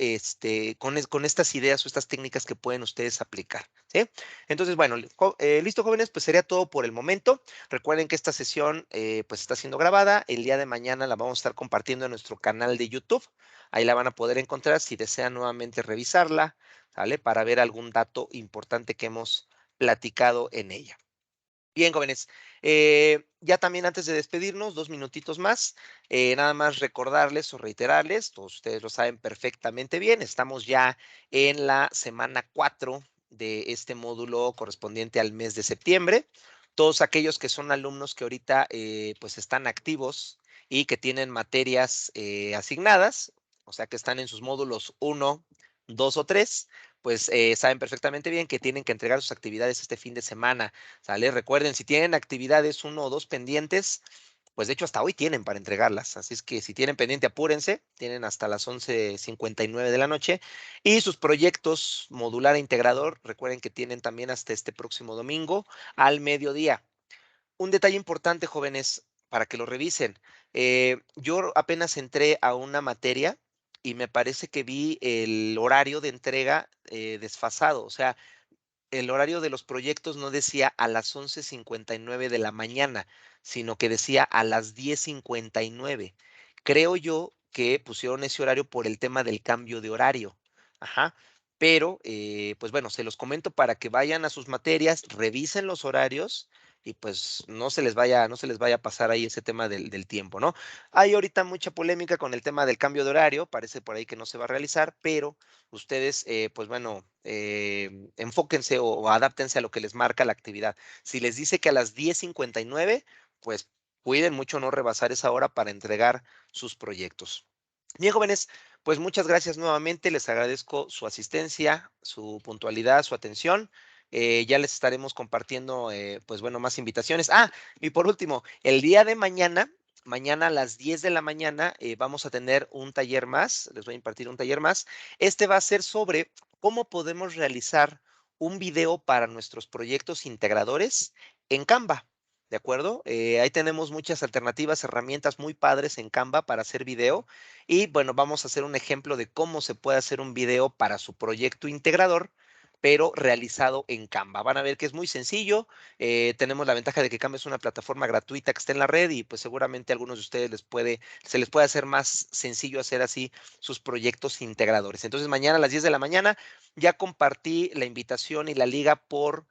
con estas ideas o estas técnicas que pueden ustedes aplicar, ¿sí? Entonces, bueno, listo, jóvenes, pues sería todo por el momento. Recuerden que esta sesión pues está siendo grabada. El día de mañana la vamos a estar compartiendo en nuestro canal de YouTube. Ahí la van a poder encontrar si desean nuevamente revisarla, ¿vale? Para ver algún dato importante que hemos platicado en ella. Bien, jóvenes, ya también antes de despedirnos, 2 minutitos más, nada más recordarles o reiterarles, todos ustedes lo saben perfectamente bien, estamos ya en la semana 4 de este módulo correspondiente al mes de septiembre. Todos aquellos que son alumnos que ahorita pues están activos y que tienen materias asignadas, o sea que están en sus módulos 1, 2 o 3, pues saben perfectamente bien que tienen que entregar sus actividades este fin de semana. ¿Sale? Recuerden, si tienen actividades 1 o 2 pendientes, pues de hecho hasta hoy tienen para entregarlas. Así es que si tienen pendiente, apúrense. Tienen hasta las 11:59 de la noche. Y sus proyectos modular e integrador, recuerden que tienen también hasta este próximo domingo al mediodía. Un detalle importante, jóvenes, para que lo revisen. Yo apenas entré a una materia y me parece que vi el horario de entrega desfasado. O sea, el horario de los proyectos no decía a las 11:59 de la mañana, sino que decía a las 10:59. Creo yo que pusieron ese horario por el tema del cambio de horario. Ajá. Pero, pues bueno, se los comento para que vayan a sus materias, revisen los horarios y pues no se les vaya a pasar ahí ese tema del tiempo, ¿no? Hay ahorita mucha polémica con el tema del cambio de horario, parece por ahí que no se va a realizar, pero ustedes, pues bueno, enfóquense o adáptense a lo que les marca la actividad. Si les dice que a las 10:59, pues cuiden mucho no rebasar esa hora para entregar sus proyectos. Bien, jóvenes, pues muchas gracias nuevamente. Les agradezco su asistencia, su puntualidad, su atención. Ya les estaremos compartiendo, pues bueno, más invitaciones. Y por último, el día de mañana, mañana a las 10 de la mañana, vamos a tener un taller más. Les voy a impartir un taller más. Este va a ser sobre cómo podemos realizar un video para nuestros proyectos integradores en Canva. ¿De acuerdo? Ahí tenemos muchas alternativas, herramientas muy padres en Canva para hacer video. Y bueno, vamos a hacer un ejemplo de cómo se puede hacer un video para su proyecto integrador, pero realizado en Canva. Van a ver que es muy sencillo. Tenemos la ventaja de que Canva es una plataforma gratuita que está en la red y pues seguramente a algunos de ustedes se les puede hacer más sencillo hacer así sus proyectos integradores. Entonces mañana a las 10 de la mañana ya compartí la invitación y la liga por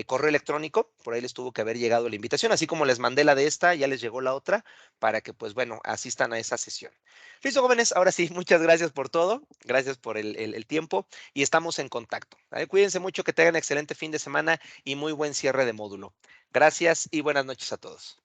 correo electrónico, por ahí les tuvo que haber llegado la invitación, así como les mandé la de esta, ya les llegó la otra, para que pues bueno, asistan a esa sesión. Listo, jóvenes, ahora sí, muchas gracias por todo, gracias por el tiempo y estamos en contacto. ¿Vale? Cuídense mucho, que tengan excelente fin de semana y muy buen cierre de módulo. Gracias y buenas noches a todos.